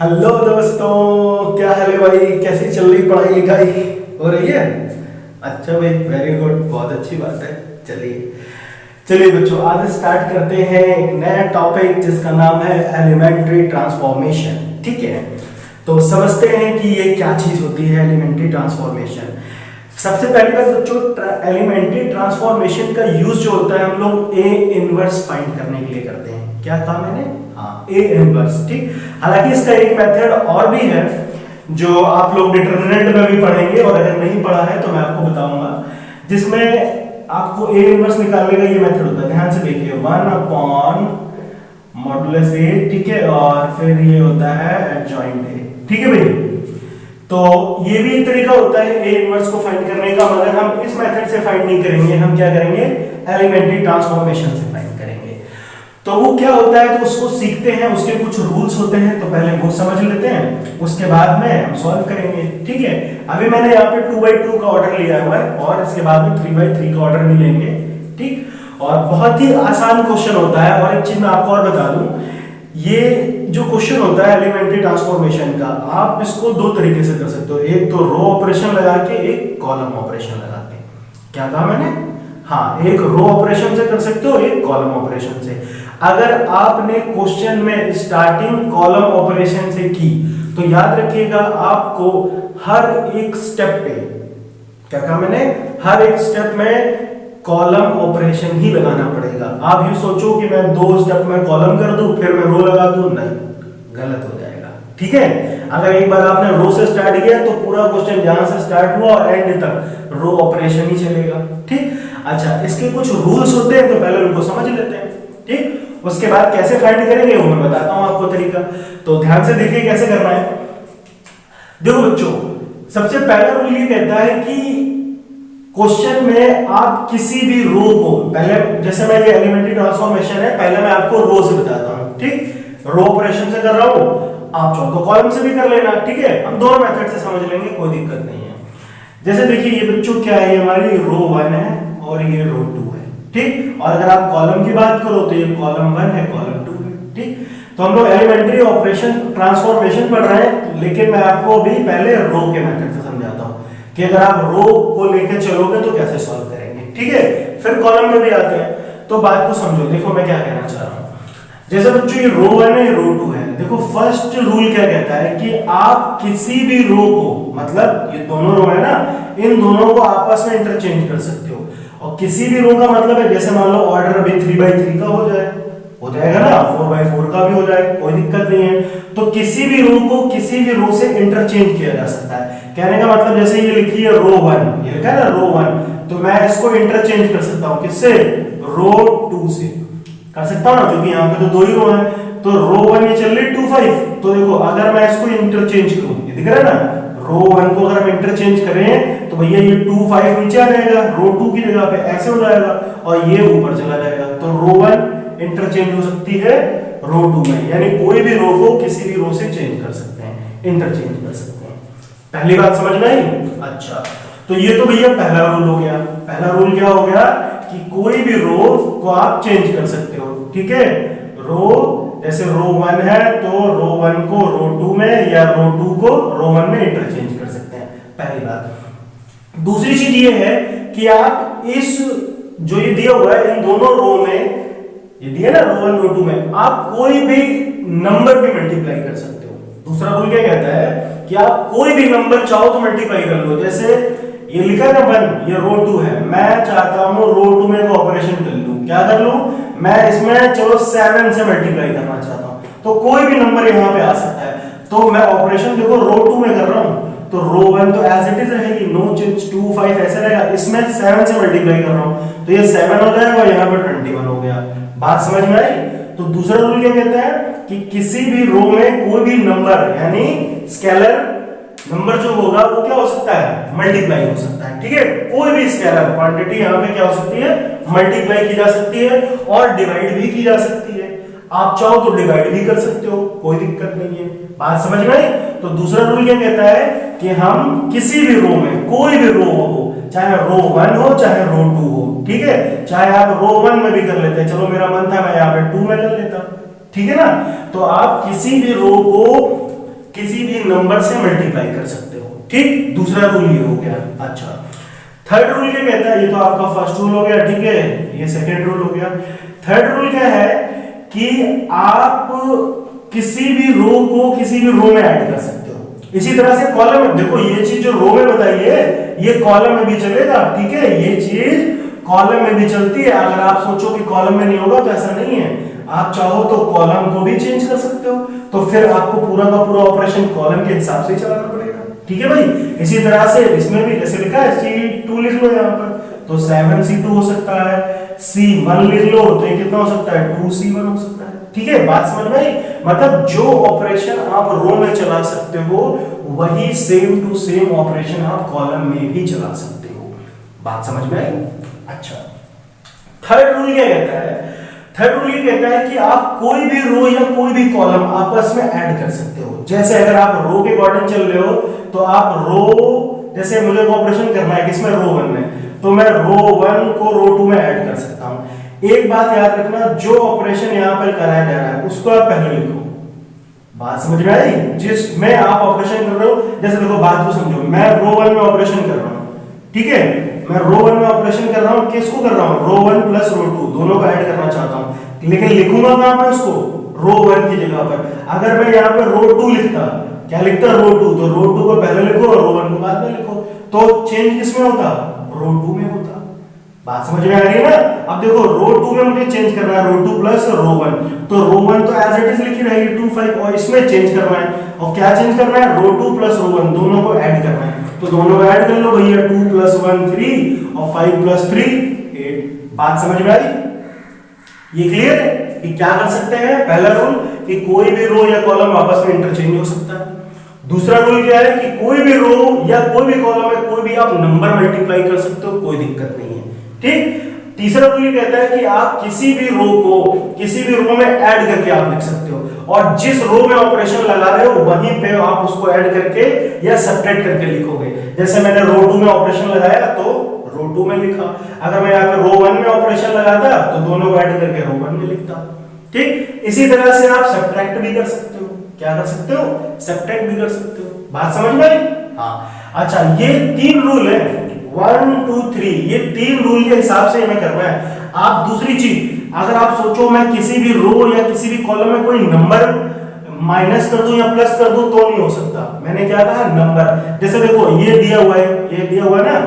Hello दोस्तों, क्या हाल है भाई? कैसी चल रही पढ़ाई लिखाई? हो रही है? अच्छा भाई, वेरी गुड, बहुत अच्छी बात है। चलिए चलिए बच्चों, आज स्टार्ट करते हैं एक नया टॉपिक जिसका नाम है एलिमेंट्री ट्रांसफॉर्मेशन। ठीक है, तो समझते हैं कि ये क्या चीज होती है एलिमेंट्री ट्रांसफॉर्मेशन। सबसे पहली बात बच्चों, एलिमेंट्री ट्रांसफॉर्मेशन का यूज जो होता है हम लोग ए इनवर्स फाइंड करने के लिए करते हैं। क्या कहा मैंने? हाँ, ए इनवर्स। ठीक, हालांकि इसका एक मेथड और भी है जो आप लोग डिटरमिनेंट में भी पढ़ेंगे, और अगर नहीं पढ़ा है तो मैं आपको बताऊंगा, जिसमें आपको ए इनवर्स निकालने का ये मेथड होता है। ध्यान से देखिए, 1 अपॉन मॉडुलस ए, ठीक है, और फिर ये होता है एडजॉइंट ए। ठीक है भाई, तो ये भी एक तरीका होता है ए इनवर्स को फाइंड करने का, मगर हम इस मेथड से फाइंड नहीं करेंगे। हम क्या करेंगे? एलिमेंट्री ट्रांसफॉर्मेशन से फाइंड करेंगे। तो वो क्या होता है, तो उसको सीखते हैं, उसके कुछ रूल्स होते हैं, तो पहले वो समझ लेते हैं, उसके बाद में हम सॉल्व करेंगे। ठीक है, अभी मैंने यहाँ पे 2/2 का ऑर्डर लिया हुआ है, और इसके बाद में 3/3 का ऑर्डर भी लेंगे। ठीक, और बहुत ही आसान क्वेश्चन होता है। और एक चीज मैं आपको और बता दूं, ये जो क्वेश्चन होता है एलिमेंट्री ट्रांसफॉर्मेशन का, आप इसको दो तरीके से कर सकते हो। एक तो रो ऑपरेशन लगा के, एक कॉलम ऑपरेशन लगा के। क्या कहा मैंने? हाँ, एक रो ऑपरेशन से कर सकते हो, एक कॉलम ऑपरेशन से। अगर आपने क्वेश्चन में स्टार्टिंग कॉलम ऑपरेशन से की, तो याद रखिएगा आपको हर एक स्टेप पे, क्या कहा मैंने, हर एक स्टेप में कॉलम ऑपरेशन ही लगाना पड़ेगा। आप ये सोचो कि मैं 2 स्टेप में कॉलम कर दूं फिर मैं रो लगा दूं, नहीं, गलत हो जाएगा। ठीक है, अगर एक बार आपने रो से स्टार्ट किया तो पूरा क्वेश्चन जहां से स्टार्ट हुआ और एंड तक रो ऑपरेशन ही चलेगा। ठीक, अच्छा, इसके कुछ रूल्स होते हैं, तो पहले उनको समझ लेते हैं। ठीक, उसके बाद कैसे फाइंड करेंगे वो मैं बताता हूं आपको तरीका। तो ध्यान से देखिए कैसे करना है। देखो बच्चों, सबसे पहला रूल ये कहता है कि क्वेश्चन में आप किसी भी रो को, पहले जैसे मैं ये एलिमेंट्री ट्रांसफॉर्मेशन है, पहले मैं आपको रो से बताता हूं। ठीक, रो ऑपरेशन से कर रहा हूं, आप चाहो तो कॉलम से भी कर लेना। ठीक है, हम दोनों मेथड से समझ लेंगे, कोई दिक्कत नहीं है। जैसे देखिए ये बच्चों क्या है, हमारी रो 1 है और ये रो 2 है। ठीक, और अगर आप कॉलम की बात करो तो ये कॉलम 1 है, कॉलम 2 है। ठीक, तो हम लोग एलिमेंट्री ऑपरेशन ट्रांसफॉर्मेशन पढ़ रहे हैं, लेकिन मैं आपको अभी पहले रो के मेथड से समझाता हूं कि अगर आप रो को लेकर चलोगे तो कैसे सॉल्व करेंगे। ठीक है, फिर कॉलम में भी आते हैं, तो बात को समझो। देखो मैं क्या कहना चाह रहा हूं, जैसे बच्चों ये रो 1 है, रो 2 है। देखो फर्स्ट रूल क्या कहता है कि आप किसी भी रो को, मतलब ये दोनों रो है ना, इन दोनों को आपस में इंटरचेंज कर सकते हो। और किसी भी रो का मतलब है, जैसे मान लो ऑर्डर अभी 3/3 का हो जाएगा ना, 4/4 का भी हो जाए, कोई दिक्कत नहीं है। तो किसी भी रो को किसी भी रो से इंटरचेंज किया जा सकता है। कहने का मतलब, जैसे ये लिखी है रो 1, ये लिखा है ना रो 1, तो मैं इसको इंटरचेंज कर सकता हूं किससे? रो 2 से कर सकता हूं ना, क्योंकि यहाँ पे तो 2 ही रो है। तो रो 1 ये चल रही 2/5, तो देखो अगर मैं इसको इंटरचेंज करूं, ये दिख रहा है ना, रो 1 को अगर हम इंटरचेंज करें तो भैया ये 2/5 नीचे आ जाएगा, रो 2 की जगह पे ऐसे हो जाएगा, और ये ऊपर चला जाएगा। तो रो 1 इंटरचेंज हो सकती है रो 2 में, यानी कोई भी रो को किसी भी रो से चेंज कर सकते हैं, इंटरचेंज कर सकते हैं। पहली बात समझ में आई? अच्छा, तो ये तो भैया पहला रूल हो गया। पहला रूल क्या हो गया कि कोई भी रो को आप चेंज कर सकते हो। ठीक है, रो जैसे रो 1 है तो रो 1 को रो 2 में, या रो 2 को रो 1 में इंटरचेंज कर सकते हैं, पहली बात। दूसरी चीज ये है कि आप इस जो ये दिया हुआ है इन दोनों रो में, ये दिया ना रो 1 रो 2 में, आप कोई भी नंबर भी मल्टीप्लाई कर सकते हो। दूसरा रूल क्या कहता है कि आप कोई भी नंबर चाहो तो मल्टीप्लाई कर लो। जैसे ये लिखा है ना 1, ये रो 2 है, मैं चाहता हूं रो 2 में को ऑपरेशन कर लूं। क्या कर लूं मैं? इसमें चलो 7 से मल्टीप्लाई करना चाहता हूं, तो कोई भी नंबर यहां पे आ सकता है। तो मैं ऑपरेशन देखो रो 2 में कर रहा हूं, तो रो 1 तो एज इट इज रहेगी, नो चेंज, 2 5 ऐसे रहेगा। इसमें 7 से मल्टीप्लाई कर रहा हूं, तो ये 7 हो जाएगा और यहां पर 21 हो गया। बात समझ में आई? तो दूसरा रूल क्या कहता है कि किसी भी रो में कोई भी नंबर, यानी स्केलर नंबर जो होगा वो क्या हो सकता है? मल्टीप्लाई हो सकता है। ठीक है, कोई भी स्केलर क्वांटिटी यहां पे क्या हो सकती है? मल्टीप्लाई की जा सकती है, और डिवाइड भी की जा सकती है। आप चाहो तो डिवाइड भी कर सकते हो, कोई दिक्कत नहीं है। बात समझ में आई? तो दूसरा रूल क्या कहता है कि हम किसी भी रो में, कोई भी रो हो, चाहे रो 1 हो चाहे रो 2 हो, ठीक है, चाहे आप रो 1 में भी कर लेते हैं, चलो मेरा मन था मैं यहाँ पे 2 में कर लेता, ठीक है ना। तो आप किसी भी रो को किसी भी नंबर से मल्टीप्लाई कर सकते हो। ठीक, दूसरा रूल ये हो गया। अच्छा, थर्ड रूल क्या कहता है? ये तो आपका फर्स्ट रूल हो गया, ठीक है, ये सेकंड रूल हो गया। थर्ड रूल क्या है कि आप किसी भी रो को किसी भी रो में ऐड कर सकते हो। इसी तरह से कॉलम में देखो, ये चीज जो रो में बताई है ये कॉलम में भी चलेगा, ठीक है, ये चीज कॉलम में भी चलती है। अगर आप सोचो कि कॉलम में नहीं होगा तो ऐसा नहीं है, आप चाहो तो कॉलम को भी चेंज कर सकते हो, तो फिर आपको पूरा का पूरा ऑपरेशन कॉलम के हिसाब से चलाना पड़ेगा, ठीक है भाई। इसी तरह से इसमें भी जैसे लिखा है C2 लिख लो यहाँ पर, तो 7C2 हो सकता है, C1 लिख लो तो ये कितना हो सकता है, 2C1 हो सकता है, ठीक है। बात समझ में आई? मतलब जो ऑपरेशन आप रो में चला सकते हो वही सेम टू सेम ऑपरेशन आप कॉलम में भी चला सकते हो। बात समझ में आई? अच्छा, थर्ड रूल क्या कहता है? थर्ड रूल ये कहता है कि आप कोई भी रो या कोई भी कॉलम आपस में ऐड कर सकते हो। जैसे अगर आप रो के अकॉर्डिंग चल रहे हो तो आप रो, जैसे मुझे ऑपरेशन करना है किसमें, रो 1 में, तो मैं रो 1 को रो 2 में ऐड कर सकता हूं। एक बात याद रखना, जो ऑपरेशन यहां पर कराया जा रहा है उसको आप पहले लिखो। बात समझ में आई? जिसमें आप ऑपरेशन कर रहे हो, जैसे देखो बात को समझो, मैं रो 1 में ऑपरेशन कर रहा हूं, ठीक है, मैं रो 1 में ऑपरेशन कर रहा हूं, किसको कर रहा हूं, रो 1 प्लस रो 2 दोनों को ऐड करना चाहता हूं, लेकिन लिखूंगा कहां पे उसको, रो 1 की जगह पर। अगर मैं यहां पे रो 2 लिखता, क्या लिखता, रो 2, तो रो 2 को पहले लिखो और रो 1 को बाद में लिखो, तो चेंज किसमें होता, रो 2 में होता। बात समझ में आ रही है ना? अब देखो रो 2 में मुझे चेंज करना है, रो 2 प्लस रो 1, तो रो 1 तो एज इट इज लिखी रहेगी 2 5, और इसमें चेंज करना है, और क्या चेंज करना है, रो 2 प्लस रो 1 दोनों को ऐड करना है, तो दोनों को ऐड कर लो भैया, 2 प्लस 1 3 और 5 प्लस 3 8। बात समझ में आई? ये क्लियर है कि क्या कर सकते हैं? पहला रूल कि कोई भी रो या कॉलम आपस में इंटरचेंज हो सकता है। दूसरा रूल क्या है कि कोई भी रो या कोई भी कॉलम में कोई भी आप नंबर मल्टीप्लाई कर सकते हो, कोई दिक्कत नहीं है, ठीक। तीसरा रूल ये कहता है कि आप किसी भी रो को किसी भी रो में ऐड करके आप लिख सकते हो, और जिस रो में ऑपरेशन लगा रहे हो वहीं पे आप उसको ऐड करके या सब्ट्रैक्ट करके लिखोगे। जैसे मैंने रो 2 में ऑपरेशन लगाया तो रो 2 में लिखा, अगर मैं यहाँ पे रो 1 में ऑपरेशन लगाता तो दोनों को ऐड करके रो 1 में लिखता, ठीक। इसी तरह से आप सब्ट्रैक्ट भी कर सकते हो। क्या कर सकते हो? सब्ट्रैक्ट भी कर सकते हो। बात समझ में आई? हाँ। अच्छा, ये 3 रूल है, 1 2 3, ये 3 रूल के हिसाब से हमें करना है। आप दूसरी चीज, अगर आप सोचो मैं किसी भी रो या किसी भी कॉलम में कोई नंबर माइनस कर दूं या प्लस कर दूं तो नहीं हो सकता। मैंने क्या कहा? नंबर। जैसे देखो ये दिया हुआ है, ये दिया हुआ है ना,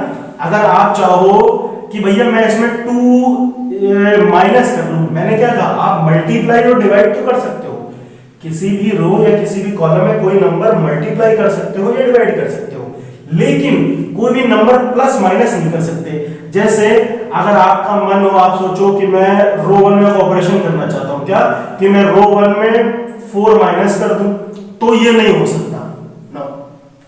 अगर आप चाहो कि भैया मैं इसमें 2 माइनस कर लूं, मैंने क्या कहा? आप मल्टीप्लाई और डिवाइड तो कर सकते हो। किसी भी रो या किसी भी कॉलम में कोई नंबर मल्टीप्लाई कर सकते हो या डिवाइड कर सकते हो, लेकिन कोई भी नंबर प्लस माइनस नहीं कर सकते। जैसे अगर आपका मन हो, आप सोचो कि मैं रो 1 में ऑपरेशन करना चाहता हूं, क्या कि मैं रो 1 में 4 माइनस कर दूं, तो ये नहीं हो सकता ना,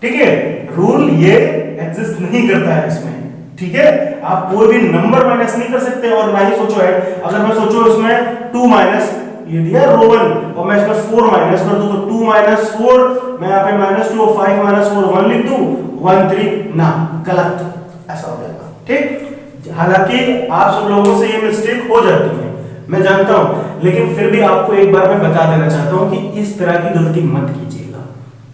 ठीक है। रूल ये एग्जिस्ट नहीं करता है इसमें, ठीक है। आप कोई भी नंबर माइनस नहीं कर सकते, और ना ही सोचो ऐड। अगर मैं सोचो इसमें 2 माइनस, ये दिया रो 1, और मैं इसमें 4 माइनस कर दूं तो 2 माइनस 4, मैं यहाँ पे -2 और 5 माइनस 4 1 लिख दूं, 1 3, ना, गलत, ऐसा हो जाएगा, ठीक। हालांकि आप सब लोगों से ये मिस्टेक हो जाती है, मैं जानता हूं, लेकिन फिर भी आपको एक बार मैं बता देना चाहता हूं कि इस तरह की गलती मत कीजिएगा,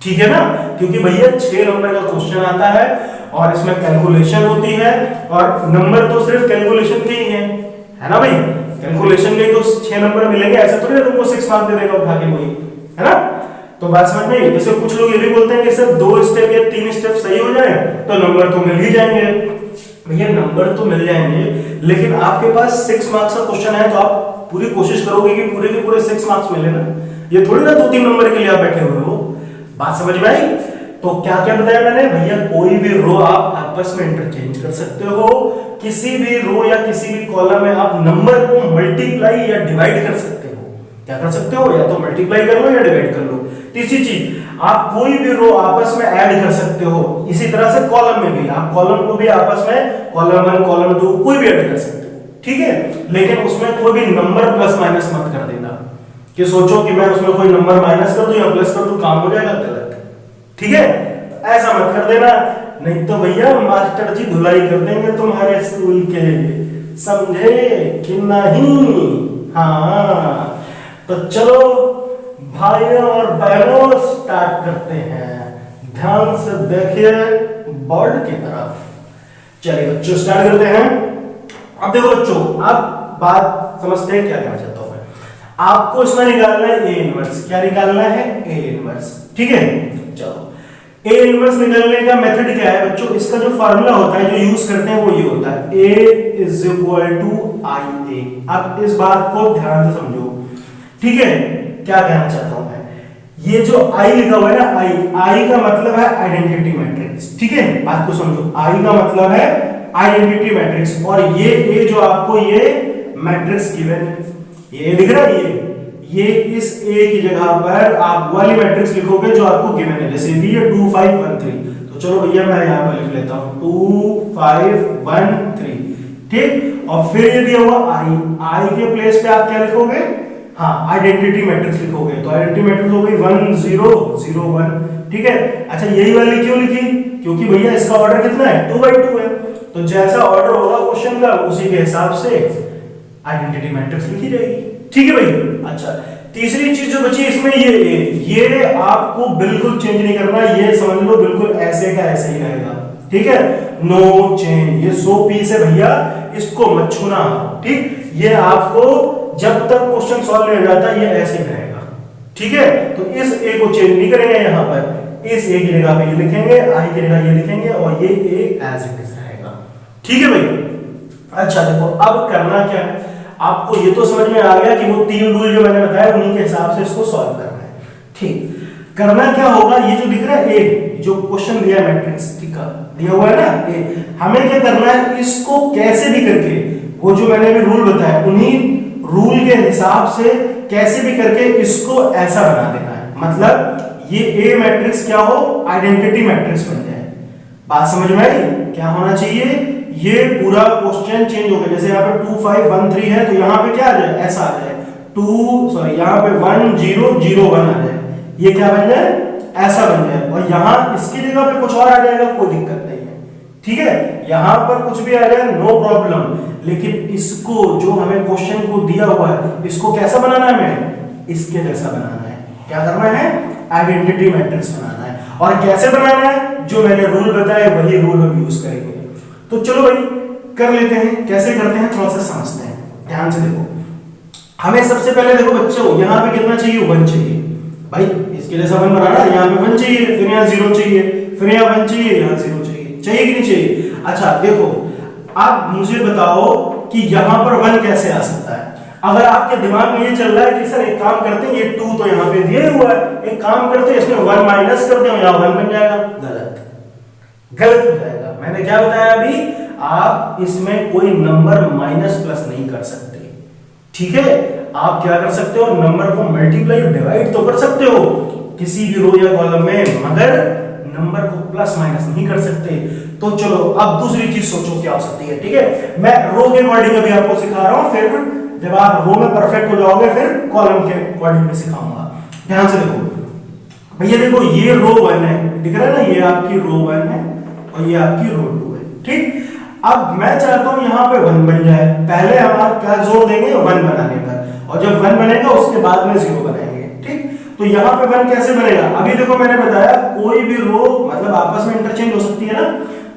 ठीक है ना। क्योंकि भैया 6 नंबर का क्वेश्चन आता है और इसमें कैलकुलेशन होती है, और नंबर तो सिर्फ कैलकुलेशन के ही है ना भाई। कैलकुलेशन के तो 6 नंबर मिलेंगे, ऐसा तो नहीं तुमको 6 मार्क दे देगा उठा के कोई, है ना। तो बात समझ में आई? जैसे कुछ लोग ये भी बोलते हैं कि सिर्फ 2 स्टेप या 3 स्टेप सही हो जाए तो नंबर तो मिल ही जाएंगे। भैया नंबर तो मिल जाएंगे, लेकिन आपके पास 6 मार्क्स का क्वेश्चन है तो आप पूरी कोशिश करोगे कि पूरे के पूरे 6 मार्क्स मिले ना। ये थोड़ी ना 2-3 नंबर के लिए आप बैठे हुए हो। बात समझ में आई? तो क्या क्या बताया मैंने? भैया कोई भी रो आप आपस में इंटरचेंज कर सकते हो, किसी भी रो या किसी भी कॉलम में आप नंबर को मल्टीप्लाई या डिवाइड कर सकते हो। क्या कर सकते हो? या तो मल्टीप्लाई कर लो या डिवाइड कर लो। तीसरी चीज, आप कोई भी रो आपस में ऐड कर सकते हो। इसी तरह से कॉलम में भी, आप कॉलम को भी आपस में कॉलम 1 कॉलम 2 कोई भी ऐड कर सकते हो, ठीक है। लेकिन उसमें कोई भी नंबर प्लस माइनस मत कर देना कि सोचो कि मैं उसमें कोई नंबर माइनस कर दूं या प्लस कर दूं, काम हो जाएगा गलत, ठीक है। ऐसा मत कर देना, नहीं तो भैया मास्टर जी धुलाई कर देंगे तुम्हारे स्कूल के, समझे कि नहीं? हाँ, तो चलो भाइयों और बहनों स्टार्ट करते हैं, ध्यान से देखिए बोर्ड की तरफ। चलिए बच्चों स्टार्ट करते हैं। अब देखो बच्चों, अब बात समझते हैं क्या कहना चाहता हूं मैं। आपको इसमें निकालना है ए इनवर्स। क्या निकालना है? A inverse. ठीक है, चलो ए इनवर्स निकालने का मेथड क्या है बच्चों? इसका जो फार्मूला होता है, जो यूज करते हैं, वो ये होता है ए इज इक्वल टू आई ए। अब इस बात को ध्यान से समझो, ठीक है? क्या कहना चाहता हूं मैं, ये जो आई लिखा हुआ है ना, आई का मतलब है आइडेंटिटी मैट्रिक्स। ठीक है, बात को समझो, आई का मतलब है आइडेंटिटी मैट्रिक्स। और ये ए जो आपको ये मैट्रिक्स गिवन है, ये लिख रहा है, ये इस ए की जगह पर आप वाली मैट्रिक्स लिखोगे जो आपको गिवन है। जैसे भी ये 2 5 1 3, तो चलो भैया मैं यहां पर लिख लेता हूं 2 5 1 3। ठीक, और फिर ये दिया हुआ आई के प्लेस पे आप क्या लिखोगे? हाँ, आइडेंटिटी मैट्रिक्स लिखोगे। तो आइडेंटिटी मैट्रिक्स हो गई 1 0 0 1। ठीक है, अच्छा यही वाली क्यों लिखी? क्योंकि भैया इसका ऑर्डर कितना है? 2 by 2 है। तो जैसा ऑर्डर होगा क्वेश्चन का, उसी के हिसाब से आइडेंटिटी मैट्रिक्स लिखी जाएगी। ठीक है भाई। अच्छा, तीसरी चीज जो बची इसमें, ये आपको बिल्कुल चेंज नहीं करना, ये समझ लो बिल्कुल ऐसे का ऐसे ही रहेगा। ठीक है, नो चेंज। ये 100 पीस है भैया, इसको मत छूना। ठीक, ये आपको जब तक क्वेश्चन सॉल्व नहीं हो जाता ये ऐसे ही रहेगा। ठीक है, तो इस ए को चेंज नहीं करेंगे, यहां पर इस ए की जगह पे ये लिखेंगे, आई की जगह ये लिखेंगे, और ये ए एज इट इज रहेगा। ठीक है भाई। अच्छा देखो, अब करना क्या है, आपको ये तो समझ में आ गया कि वो 3 रूल जो मैंने बताया उन्हीं के हिसाब से इसको सॉल्व करना है। ठीक, करना क्या होगा, ये जो दिख रहा है ए, जो क्वेश्चन दिया है मैट्रिक्स, ठीक है, दिया हुआ है ना ए, हमें क्या करना है, इसको कैसे भी करके, वो जो मैंने अभी रूल बताया उन्हीं रूल के हिसाब से कैसे भी करके इसको ऐसा बना देना है। मतलब ये ए मैट्रिक्स क्या हो, आइडेंटिटी मैट्रिक्स बन जाए। बात समझ में आई? क्या होना चाहिए, ये पूरा क्वेश्चन चेंज हो गया। जैसे यहाँ पे 2 5 1 3 है, तो यहाँ पे क्या आ जाए, ऐसा आ जाए 2 यहाँ पे 1 0 0 1 आ जाए। ये क्या बन जाए, ऐसा बन जाए। और यहाँ इसकी जगह पे कुछ और आ जाएगा, कोई दिक्कत नहीं है। ठीक है, यहाँ पर कुछ भी आ जाए नो प्रॉब्लम, लेकिन इसको जो हमें क्वेश्चन को दिया हुआ है, इसको कैसा बनाना है, हमें इसके जैसा बनाना है। क्या करना है, आइडेंटिटी मैट्रिक्स बनाना है। और कैसे बनाना है, जो मैंने रूल बताया वही रूल हम यूज करेंगे। तो चलो भाई कर लेते हैं, कैसे करते हैं प्रोसेस समझते हैं। ध्यान से देखो, हमें सबसे पहले देखो बच्चों, यहाँ पे कितना चाहिए, 1 चाहिए भाई, इसके लिए 1 बनाना, यहाँ पे 1 चाहिए, फिर यहाँ 0 चाहिए, फिर यहाँ 1 चाहिए, यहाँ 0 चाहिए कि नहीं चाहिए? अच्छा देखो, आप मुझे बताओ कि यहाँ पर 1 कैसे आ सकता है। अगर आपके दिमाग में ये चल रहा है कि सर एक काम करते हैं, ये 2 तो यहाँ पे दिया हुआ है, एक काम करते हैं इसमें 1 माइनस कर दें, यहाँ 1 बन जाएगा। गलत हो जाएगा। मैंने क्या बताया अभी, आप इसमें कोई नंबर माइनस प्लस नहीं कर सकते। ठीक है, आप क्या कर सकते हो, नंबर को मल्टीप्लाई डिवाइड तो कर सकते हो किसी भी रो या कॉलम में, मगर नंबर को प्लस माइनस नहीं कर सकते। तो चलो अब दूसरी चीज सोचो क्या हो सकती है। ठीक है, मैं रो के अकॉर्डिंग अभी आपको सिखा रहा हूं, फिर जब आप रो में परफेक्ट हो जाओगे फिर कॉलम के अकॉर्डिंग में सिखाऊंगा। ध्यान से देखो भैया, देखो ये रो 1 है, दिख रहा है ना, ये आपकी रो 1 है और ये आपकी रो 2 है। ठीक, अब मैं चाहता हूं यहां पे 1 बन जाए। पहले हम क्या जोर देंगे, 1 बनाने पर, और जब 1 बनेगा उसके बाद में 0 बनाएंगे। ठीक, तो यहाँ पे 1 कैसे बनेगा, अभी देखो मैंने बताया कोई भी रो मतलब आपस में इंटरचेंज हो सकती है ना,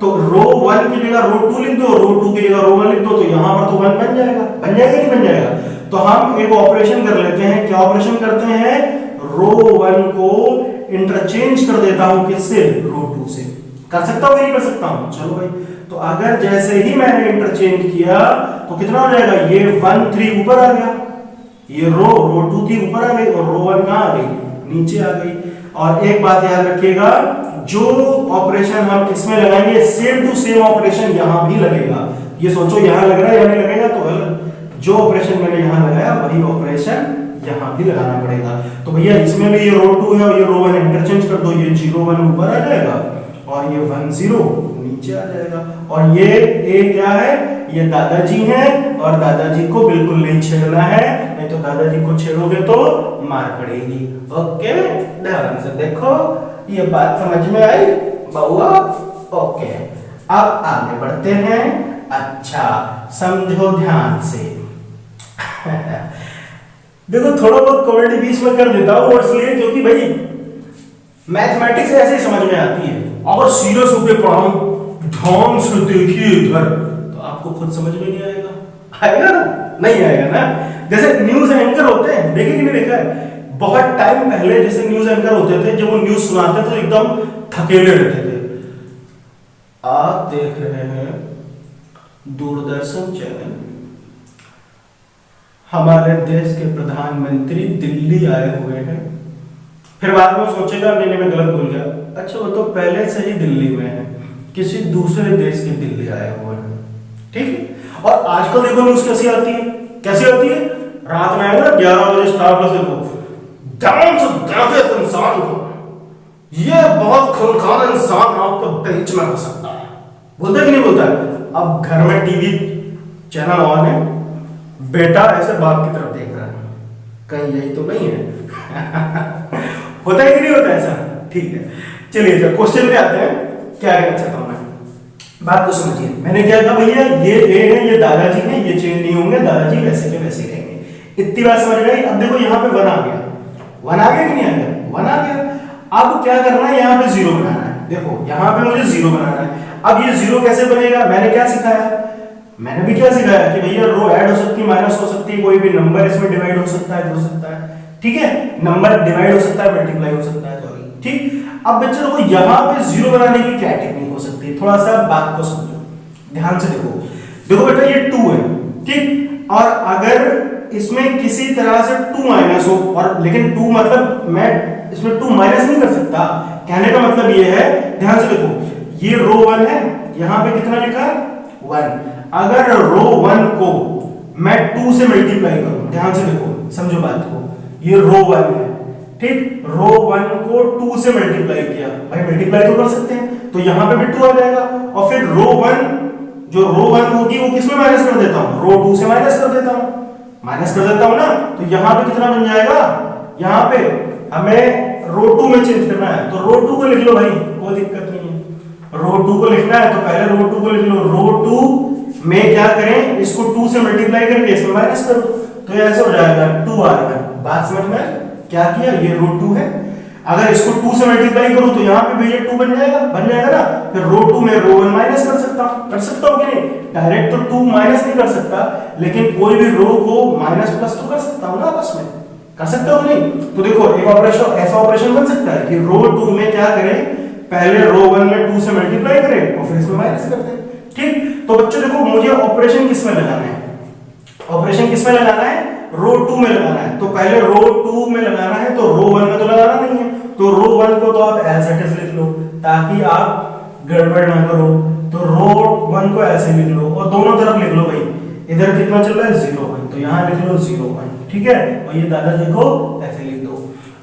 तो रो 1 की जगह रो 2 लिख दो, रो 2 की जगह रो 1 लिख दो, तो यहाँ पर तो 1 बन जाएगा। बन जाएगा कि बन जाएगा? तो हम एक ऑपरेशन कर लेते हैं। क्या ऑपरेशन करते हैं, रो 1 को इंटरचेंज कर देता हूं, किससे, रो 2 से। कर सकता हूं, नहीं कर सकता हूं? चलो भाई, तो अगर जैसे ही मैंने इंटरचेंज किया तो कितना हो जाएगा, ये 1 3 ऊपर आ गया, ये रो 2 थी ऊपर आ गई, और रो 1 कहां आ गई, नीचे आ गई। और एक बात याद रखिएगा, जो ऑपरेशन हम इसमें लगाएंगे सेम टू सेम ऑपरेशन यहां भी लगेगा। ये सोचो यहां लग रहा है या नहीं लगेगा, तो गलत। जो ऑपरेशन मैंने यहां लगाया वही ऑपरेशन यहां भी लगाना पड़ेगा। तो भैया इसमें भी ये रो 2 है और ये रो 1 इंटरचेंज कर दो, ये 0 1 ऊपर आ जाएगा और ये 1 0 नीचे आ जाएगा। और ये ए क्या है, ये दादाजी हैं, और दादाजी को बिल्कुल नहीं छेड़ना है, नहीं तो दादाजी को छेड़ोगे तो मार पड़ेगी। ओके, ध्यान से देखो, ये बात समझ में आई बउआ? ओके, अब आगे बढ़ते हैं। अच्छा समझो ध्यान से देखो थोड़ा बहुत कॉमेडी बीच में कर देता हूँ, और इसलिए क्योंकि भाई मैथमेटिक्स ऐसे ही समझ में आती है। अगर सीरियस होकर पढ़ाऊं, ध्यान से देखिए इधर, तो आपको खुद समझ में नहीं आएगा। आएगा ना? नहीं आएगा ना। जैसे न्यूज एंकर होते हैं, देखे कि नहीं देखा है? बहुत टाइम पहले जैसे न्यूज एंकर होते थे, जब वो न्यूज सुनाते थे तो एकदम थकेले रहते थे। आप देख रहे हैं दूरदर्शन चैनल, हमारे देश के प्रधानमंत्री दिल्ली आए हुए हैं। फिर बाद में सोचेगा मैंने में गलत बोल गया, अच्छा वो तो पहले से ही दिल्ली में है, किसी दूसरे देश के दिल्ली आए हुए हैं। ठीक है। और आजकल देखो न्यूज कैसी आती है, कैसी आती है? रात में आएगा 11 बजे स्टार प्लस देखो, ध्यान से देखे इस इंसान को, ये बहुत खूंखार इंसान आपको बीच में हो सकता है। बोलता है कि नहीं बोलता है? अब घर में टीवी चैनल ऑन है, बेटा ऐसे बाप की तरफ देख रहा है, कहीं यही तो नहीं है। होता है कि नहीं होता ऐसा? ठीक है, चलिए जब क्वेश्चन पे आते हैं, क्या कहना चाहता हूं मैं, बात को समझिए। मैंने क्या कहा भैया, ये ए है, ये दादाजी हैं, ये चेंज नहीं होंगे, दादाजी वैसे के वैसे रहेंगे। इतनी बात समझ में आई। अब देखो यहाँ पे 1 आ गया, 1 आ गया कि नहीं आ गया? 1 आ गया। अब क्या करना है, यहाँ पे 0 बनाना है। देखो यहाँ पे मुझे 0 बनाना है। अब ये 0 कैसे बनेगा? मैंने क्या सिखाया? मैंने भी क्या सिखाया कि भैया रो ऐड हो सकती है, माइनस हो सकती है, कोई भी नंबर इसमें डिवाइड हो सकता है, हो सकता है। ठीक है, नंबर डिवाइड हो सकता है, मल्टीप्लाई हो सकता है, सॉरी। ठीक। अब बच्चों को यहाँ पे 0 बनाने की क्या टेक्निक हो सकती है, थोड़ा सा बात को समझो, ध्यान से देखो। देखो बेटा ये 2 है, ठीक, और अगर इसमें किसी तरह से 2 माइनस हो, और लेकिन 2 मतलब मैं इसमें 2 माइनस नहीं कर सकता। कहने का मतलब ये है, ध्यान से देखो, ये रो 1 है, यहाँ पे कितना लिखा है? 1। अगर रो 1 को मैं 2 से मल्टीप्लाई करूं, ध्यान से देखो, समझो बात को, ये रो 1 है, ठीक, रो 1 को 2 से मल्टीप्लाई किया, भाई मल्टीप्लाई तो कर सकते हैं, तो यहां पे भी 2 आ जाएगा। और फिर रो 1, जो रो 1 होगी वो किसमें माइनस कर देता हूं? रो 2 से माइनस कर देता हूं, माइनस कर देता हूं ना, तो यहां पे कितना बन जाएगा? यहां पे हमें रो 2 में चेंज करना है, तो रो 2 को लिख लो भाई, कोई दिक्कत नहीं है। रो 2 को लिखना है तो पहले रो 2 को लिख लो। रो 2 में क्या करें, इसको 2 से मल्टीप्लाई करके इसमें माइनस करो, तो ये ऐसे हो जाएगा 2r1। बात समझ में? क्या किया? ये रो 2 है, अगर इसको 2 से मल्टीप्लाई करो तो यहाँ पे भी ये 2 बन जाएगा ना। फिर रो 2 में रो 1 माइनस कर सकता हूँ कि नहीं? डायरेक्ट तो 2 माइनस नहीं कर सकता, लेकिन कोई भी रो को माइनस प्लस तो कर सकता हूँ ना, आपस में कर सकते हो कि नहीं? तो देखो एक ऑपरेशन, ऐसा ऑपरेशन बन सकता है कि रो 2 में क्या करें, पहले रो 1 में 2 से मल्टीप्लाई करें और फिर इसमें माइनस कर दें। ठीक, तो बच्चों देखो मुझे ऑपरेशन किसमें लगाना है? ऑपरेशन किसमें लगाना है? रो 2 में लगाना है। तो पहले रो 2 में लगाना है, तो रो 1 में तो लगाना नहीं है, तो रो 1 को तो आप एज इट इज लिख लो ताकि आप गड़बड़ ना करो। तो रो 1 को ऐसे लिख लो और दोनों तरफ लिख लो भाई, इधर कितना चल रहा है 0 1, तो यहाँ लिख लो 0 1, ठीक है, और ये दादाजी को ऐसे लिख दो।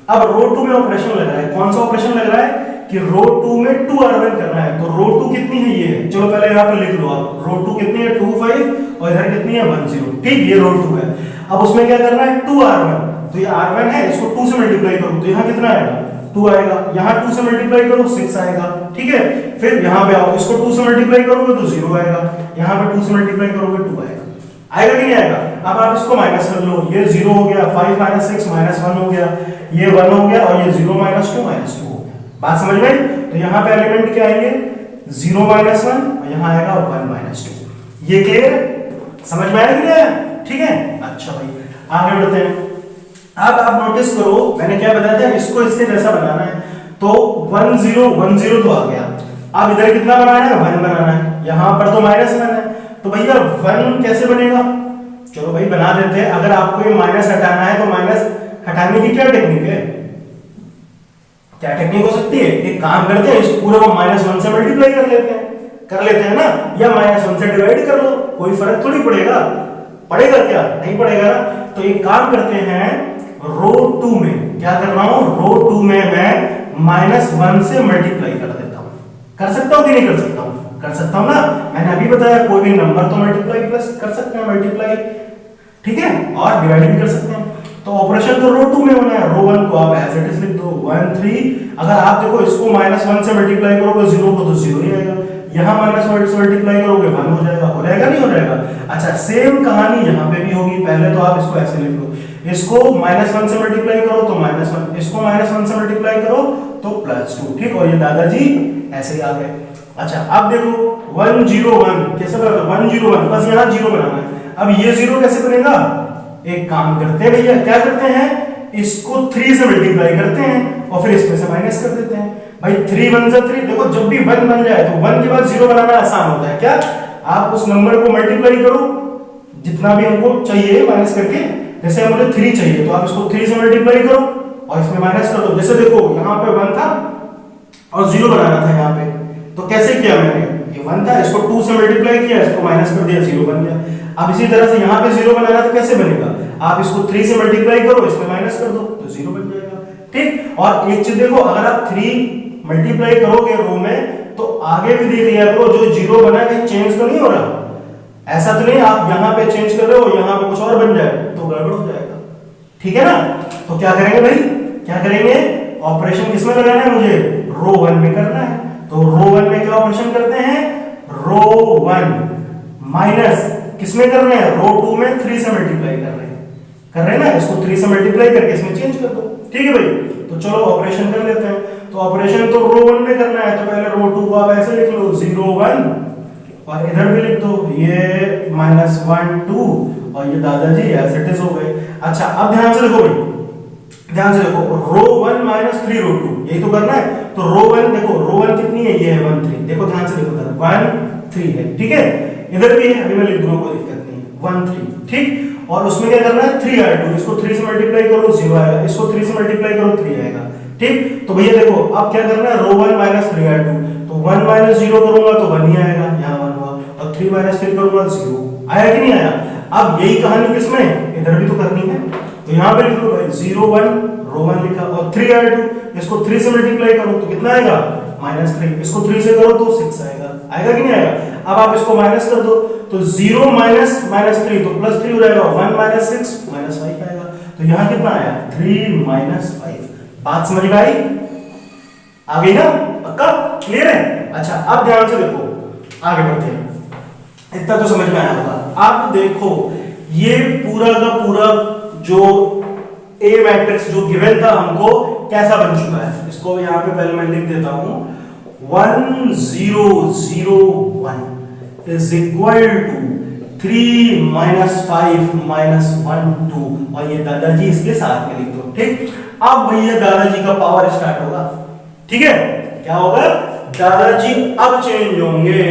अब रो 2 में ऑपरेशन लग रहा है, कौन सा ऑपरेशन लग रहा है कि रो 2 में 2r1 करना है। तो रो 2 कितनी है? ये है, चलो पहले यहाँ पे लिख लो आप, रो 2 कितनी है? 2 5, और इधर कितनी है? 1 0, ठीक, ये रो 2 है। अब उसमें क्या करना है? 2r1, तो ये r1 है, इसको 2 से मल्टीप्लाई करो तो यहाँ कितना आएगा? 2 आएगा, यहाँ 2 से मल्टीप्लाई करो 6 आएगा, ठीक है। फिर यहाँ पे आओ, इसको 2 से मल्टीप्लाई करोगे तो 0 आएगा, यहाँ पे 2 से मल्टीप्लाई करोगे 2 आएगा, आएगा कि नहीं आएगा? अब आप इसको माइनस कर लो, ये 0 हो गया, 5 - 6 -1 हो गया, ये 1 हो गया, और ये 0 - 2 -2 हो गया। बात समझ में? तो यहाँ पे एलिमेंट क्या आएंगे? 0 - 1, और यहाँ आएगा 1 - 2। ये क्लियर? समझ में आया कि नहीं? ठीक है, अच्छा भाई आगे बढ़ते हैं। अब आप नोटिस करो मैंने क्या बताया था, इसको इसके जैसा बनाना है, तो 1 0 1 0 तो आ गया। अब इधर कितना बनाना है? 1 बनाना है, यहाँ पर तो माइनस बनाना है, तो भैया 1 कैसे बनेगा? चलो भाई बना देते हैं। अगर आपको ये माइनस हटाना है तो माइनस हटाने की क्या टेक्निक है? क्या टेक्निक हो सकती है? एक काम करते हैं, इस पूरे को -1 से मल्टीप्लाई कर लेते हैं ना, या -1 से डिवाइड कर लो, कोई फर्क थोड़ी पड़ेगा। पड़ेगा क्या? नहीं पड़ेगा ना। तो एक काम करते हैं, रो 2 में क्या कर रहा हूं? रो 2 में मैं -1 से मल्टीप्लाई कर देता हूं। कर सकता हूं कि नहीं कर सकता हूं? कर सकता हूं ना। मैंने अभी बताया कोई भी नंबर तो मल्टीप्लाई प्लस कर सकते हैं, मल्टीप्लाई, ठीक है, और डिवाइड भी कर सकते हैं। तो ऑपरेशन तो रो 2 में होना है, रो 1 को आप एज इट इज लिख दो 1 3। अगर आप देखो इसको -1 से मल्टीप्लाई करोगे 0 को तो 0 ही आएगा, यहां -1 से मल्टीप्लाई करोगे 1 हो जाएगा नहीं हो जाएगा? अच्छा सेम कहानी यहां पे भी होगी। पहले तो आप इसको ऐसे लिख लो, इसको -1 से मल्टीप्लाई करो तो -1, इसको -1 से मल्टीप्लाई करो तो +2, ठीक। और ये दादाजी ऐसे ही आ गए। अच्छा अब देखो 101 कैसे बना, 101 बस यहाँ 0 बनाना है। अब ये 0 कैसे बनेगा, एक काम करते हैं भैया, क्या करते हैं, इसको 3 से मल्टीप्लाई करते हैं और फिर इसमें से माइनस कर देते हैं। भाई 3 1 3, देखो जब भी 1 बन जाए तो 1 के बाद 0 बनाना आसान होता है। क्या आप उस नंबर को मल्टीप्लाई करो जितना भी हमको चाहिए माइनस करके, जैसे मुझे 3 चाहिए तो आप इसको 3 से मल्टीप्लाई करो और इसमें माइनस कर दो। जैसे देखो यहाँ पे 1 था और 0 बनाना था यहाँ पे, तो कैसे किया मैंने, ये 1 था, इसको 2 से मल्टीप्लाई किया, इसको माइनस कर दिया, 0 बन गया। अब इसी तरह से यहाँ पे 0 बनाना तो कैसे बनेगा, आप इसको 3 से मल्टीप्लाई करो, इसमें माइनस कर दो तो 0 बन जाएगा, ठीक। और एक चीज देखो, अगर आप 3 मल्टीप्लाई करोगे रो में तो आगे भी देख लिया करो, जो 0 बना है कहीं चेंज तो नहीं हो रहा, ऐसा तो नहीं आप यहाँ पे चेंज कर रहे हो, यहाँ पे कुछ और बन जाए तो गड़बड़ हो जाएगा, ठीक है ना। तो क्या करेंगे भाई, क्या करेंगे, ऑपरेशन किसमें लगाना है मुझे, रो 1 में करना है। तो रो 1 में क्या ऑपरेशन करते हैं, रो 1 माइनस किसमें कर रहे हैं, रो 2 में 3 से मल्टीप्लाई कर रहे हैं ना, इसको 3 से मल्टीप्लाई करके इसमें चेंज कर दो, ठीक है भाई। तो चलो ऑपरेशन कर लेते हैं। तो ऑपरेशन तो रो 1 में करना है, तो पहले रो 2 को आप ऐसे लिख लो 0 1 और इधर भी लिख दो ये -1 2 और ये दादाजी एज इट इज हो गए। अच्छा अब ध्यान से देखो भाई, ध्यान से देखो, रो 1 -3 रो 2 यही तो करना है। तो रो 1 देखो, रो 1 कितनी है, ये है 1 3, देखो ध्यान से देखो, 1 3 है, ठीक है। इधर भी है, अभी मैं लिख दूंगा, कोई दिक्कत नहीं, 1 3, ठीक। और उसमें क्या करना है, 3 r2, इसको 3 से मल्टीप्लाई करो 0 आएगा, इसको 3 से मल्टीप्लाई करो 3 आएगा, ठीक। तो भैया देखो अब क्या करना है, रो 1 -3 r2, तो 1 - 0 करूंगा तो 1 ही आएगा, यहाँ 1 हुआ, और 3 - 3 करूंगा 0 आया कि नहीं आया। अब यही कहानी किसमें, इधर भी तो करनी है, तो यहाँ पे लिख लो भाई 0 1 रो 1 लिखा और 3 r2, इसको 3 से मल्टीप्लाई करो तो कितना आएगा, -3, इसको 3 से करो तो 6 आएगा, आएगा कि नहीं आएगा। अब आप इसको माइनस कर दो तो 0 -3 तो +3 हो जाएगा, 1 - 6 -5 आएगा। तो यहाँ कितना आया, 3 - 5। बात समझ में आई, आ गई ना, पक्का क्लियर है। अच्छा अब ध्यान से देखो, आगे बढ़ते हैं, इतना तो समझ में आया होगा। अब देखो ये पूरा का पूरा जो ए मैट्रिक्स जो गिवन था हमको कैसा बन चुका है, इसको यहाँ पे पहले मैं लिख देता हूं, 1 0 0 1 इज इक्वल टू 3 - 5 - 1 2 और ये दादाजी इसके साथ में लिख दो, ठीक। अब भैया दादाजी का पावर स्टार्ट होगा, ठीक है। क्या होगा, दादाजी अब चेंज होंगे,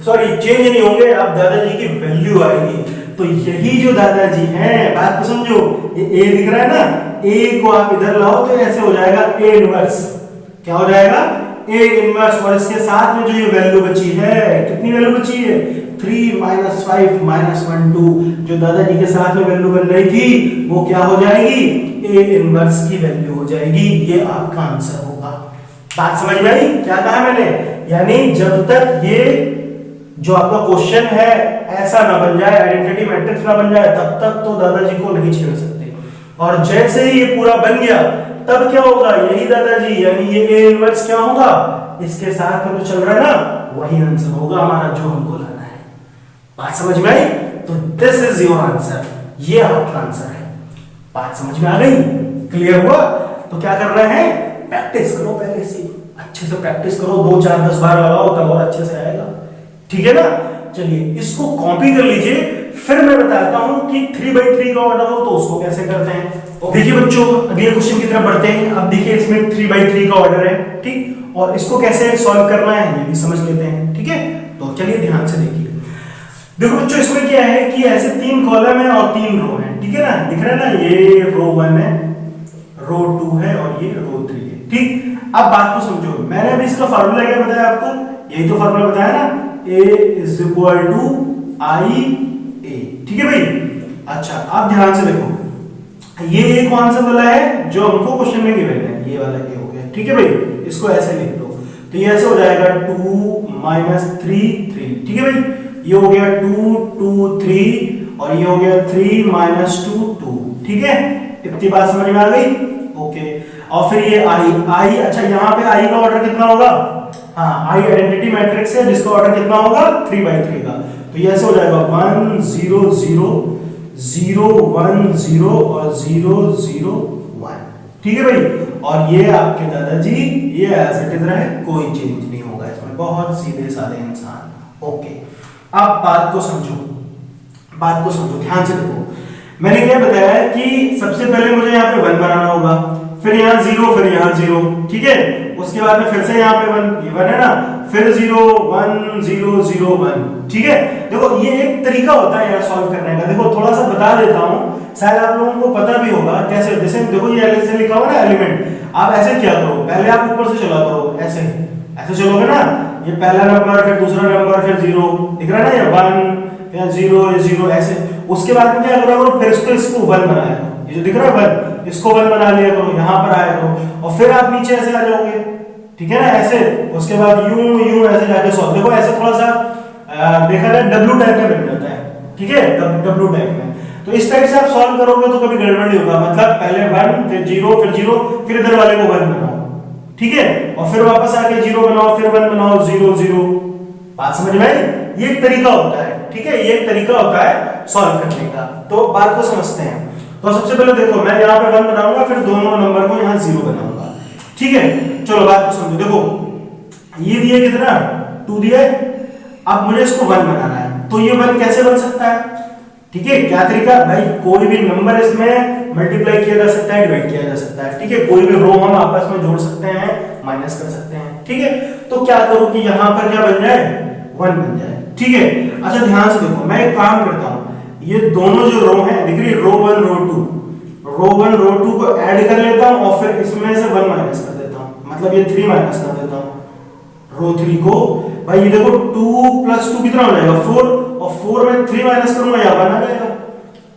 सॉरी चेंज नहीं होंगे, अब दादाजी की वैल्यू आएगी। तो यही जो दादाजी हैं, बात को समझो, ये ए दिख रहा है ना, ए को आप इधर लाओ तो ऐसे हो जाएगा ए इनवर्स, क्या हो जाएगा, ए इनवर्स, और इसके साथ में जो ये वैल्यू बची है, कितनी वैल्यू बची है, 3 - 5 - 1 2, जो दादाजी के साथ में वैल्यू बन रही थी वो क्या हो जाएगी, ए इनवर्स की वैल्यू हो जाएगी। ये आपका आंसर होगा। बात समझ में आई, क्या कहा मैंने, यानी जब तक ये जो आपका क्वेश्चन है ऐसा ना बन जाए, आइडेंटिटी मैट्रिक्स ना बन जाए, तब तक तो दादाजी को नहीं छेड़ सकते। और जैसे ही ये पूरा बन गया तब क्या होगा, यही दादाजी यानी ये ए इनवर्स क्या होगा, इसके साथ में जो चल रहा है ना वही आंसर होगा हमारा जो हमको लाना है। बात समझ में आई, तो दिस इज योर आंसर, ये आपका आंसर है। बात समझ में आ गई, क्लियर हुआ। तो क्या कर रहे हैं, प्रैक्टिस करो, पहले से अच्छे से प्रैक्टिस करो, 2 4 10 बार लगाओ तब और अच्छे से आएगा, ठीक है ना। चलिए इसको कॉपी कर लीजिए, फिर मैं बताता हूं कि 3/3 का ऑर्डर हो तो उसको कैसे करते हैं। देखिए बच्चों अगले क्वेश्चन की तरफ बढ़ते हैं। अब देखिए इसमें 3/3 का ऑर्डर है, ठीक, और इसको कैसे सॉल्व करना है ये भी समझ लेते हैं, ठीक है। तो चलिए ध्यान से देखिए। देखो बच्चों इसमें क्या है कि ऐसे 3 कॉलम है और 3 रो है, ठीक है ना, दिख रहा है ना, ये रो 1 है, रो 2 है और ये रो 3 है, ठीक। अब बात को समझो, मैंने अभी इसका फार्मूला क्या बताया आपको, यही तो फार्मूला बताया ना, A is equal to I A, ठीक है भाई। अच्छा अब ध्यान से देखो, ये एक कौन सा वाला है जो हमको क्वेश्चन में गिवन है, ये वाला ए हो गया, ठीक है भाई। इसको ऐसे लिख दो तो ये ऐसे हो जाएगा 2 - 3 3, ठीक है भाई। ये हो गया 2 2 3 और ये हो गया 3 - 2 2, ठीक है। इतनी बात समझ में आ गई, ओके। और फिर ये I, अच्छा यहाँ पे I का ऑर्डर कितना होगा, हाँ I आइडेंटिटी मैट्रिक्स है जिसका ऑर्डर कितना होगा 3/3 का, तो ये ऐसे हो जाएगा 1 0 0 0 1 0 और 0 0 1। ठीक है भाई, और ये आपके दादाजी ये एज इट इज रहे, कोई चेंज नहीं होगा इसमें, बहुत सीधे साधे इंसान। ओके, अब बात को समझो, ध्यान से देखो। मैंने क्या बताया कि सबसे पहले मुझे यहाँ पे 1 बनाना होगा, फिर यहाँ 0, फिर यहाँ 0, ठीक है। उसके बाद में फिर से यहाँ पे 1, ये 1 है ना, फिर 0 1 0 0 1, ठीक है। देखो ये एक तरीका होता है यार सॉल्व करने का। देखो थोड़ा सा बता देता हूँ, शायद आप लोगों को पता भी होगा कैसे। जैसे देखो ये ऐसे लिखा हुआ ना एलिमेंट, आप ऐसे क्या करो, पहले आप ऊपर से चला करो, ऐसे चलोगे ना, ये पहला नंबर, फिर दूसरा नंबर, फिर 0 दिख रहा है ना, ये 1 या 0 या 0 ऐसे। उसके बाद में क्या करो, फिर इसको 1 बनाया करो, ये जो दिख रहा है 1, इसको 1 बना लिया करो, यहाँ पर आया करो, और फिर आप नीचे ऐसे आ जाओगे, ठीक है ना, ऐसे। उसके बाद यूं ऐसे जाके सॉल्व। देखो ऐसे थोड़ा सा देखा जाए डब्ल्यू टाइप में बन जाता है, ठीक है, डब्ल्यू टाइप में। तो इस टाइप से आप सॉल्व करोगे तो कभी गड़बड़ नहीं होगा। मतलब पहले 1 फिर 0 फिर 0, फिर इधर वाले को 1 बनाओ, ठीक है, और फिर वापस आके 0 बनाओ, फिर 1 बनाओ, 0 0। बात समझ में आई? ये एक तरीका होता है, ठीक है, ये एक तरीका होता है सॉल्व करने का। तो बात को समझते हैं। तो सबसे पहले देखो मैं यहाँ पे 1 बनाऊंगा, फिर दोनों नंबर को यहाँ 0 बनाऊंगा, ठीक है। चलो बात को समझो। देखो ये दिया कितना, 2 दिया है। अब मुझे इसको 1 बनाना है, तो ये 1 कैसे बन सकता है, ठीक है। क्या तरीका भाई, कोई भी नंबर इसमें मल्टीप्लाई किया जा सकता है, डिवाइड किया जा सकता है, ठीक है। कोई भी रो हम आपस में जोड़ सकते हैं, माइनस कर सकते हैं, ठीक है। तो क्या करूं कि यहाँ पर क्या बन जाए, 1 बन जाए, ठीक है। अच्छा ध्यान से देखो, मैं एक काम करता हूँ, ये दोनों जो रो हैं दिख रही है, रो 1 रो 2 को ऐड कर लेता हूँ, और फिर इसमें से 1 माइनस कर देता हूँ, मतलब ये 3 माइनस कर देता हूँ, रो 3 को। भाई ये देखो 2 + 2 कितना हो जाएगा, 4, और 4 में 3 माइनस करूंगा, यहाँ 1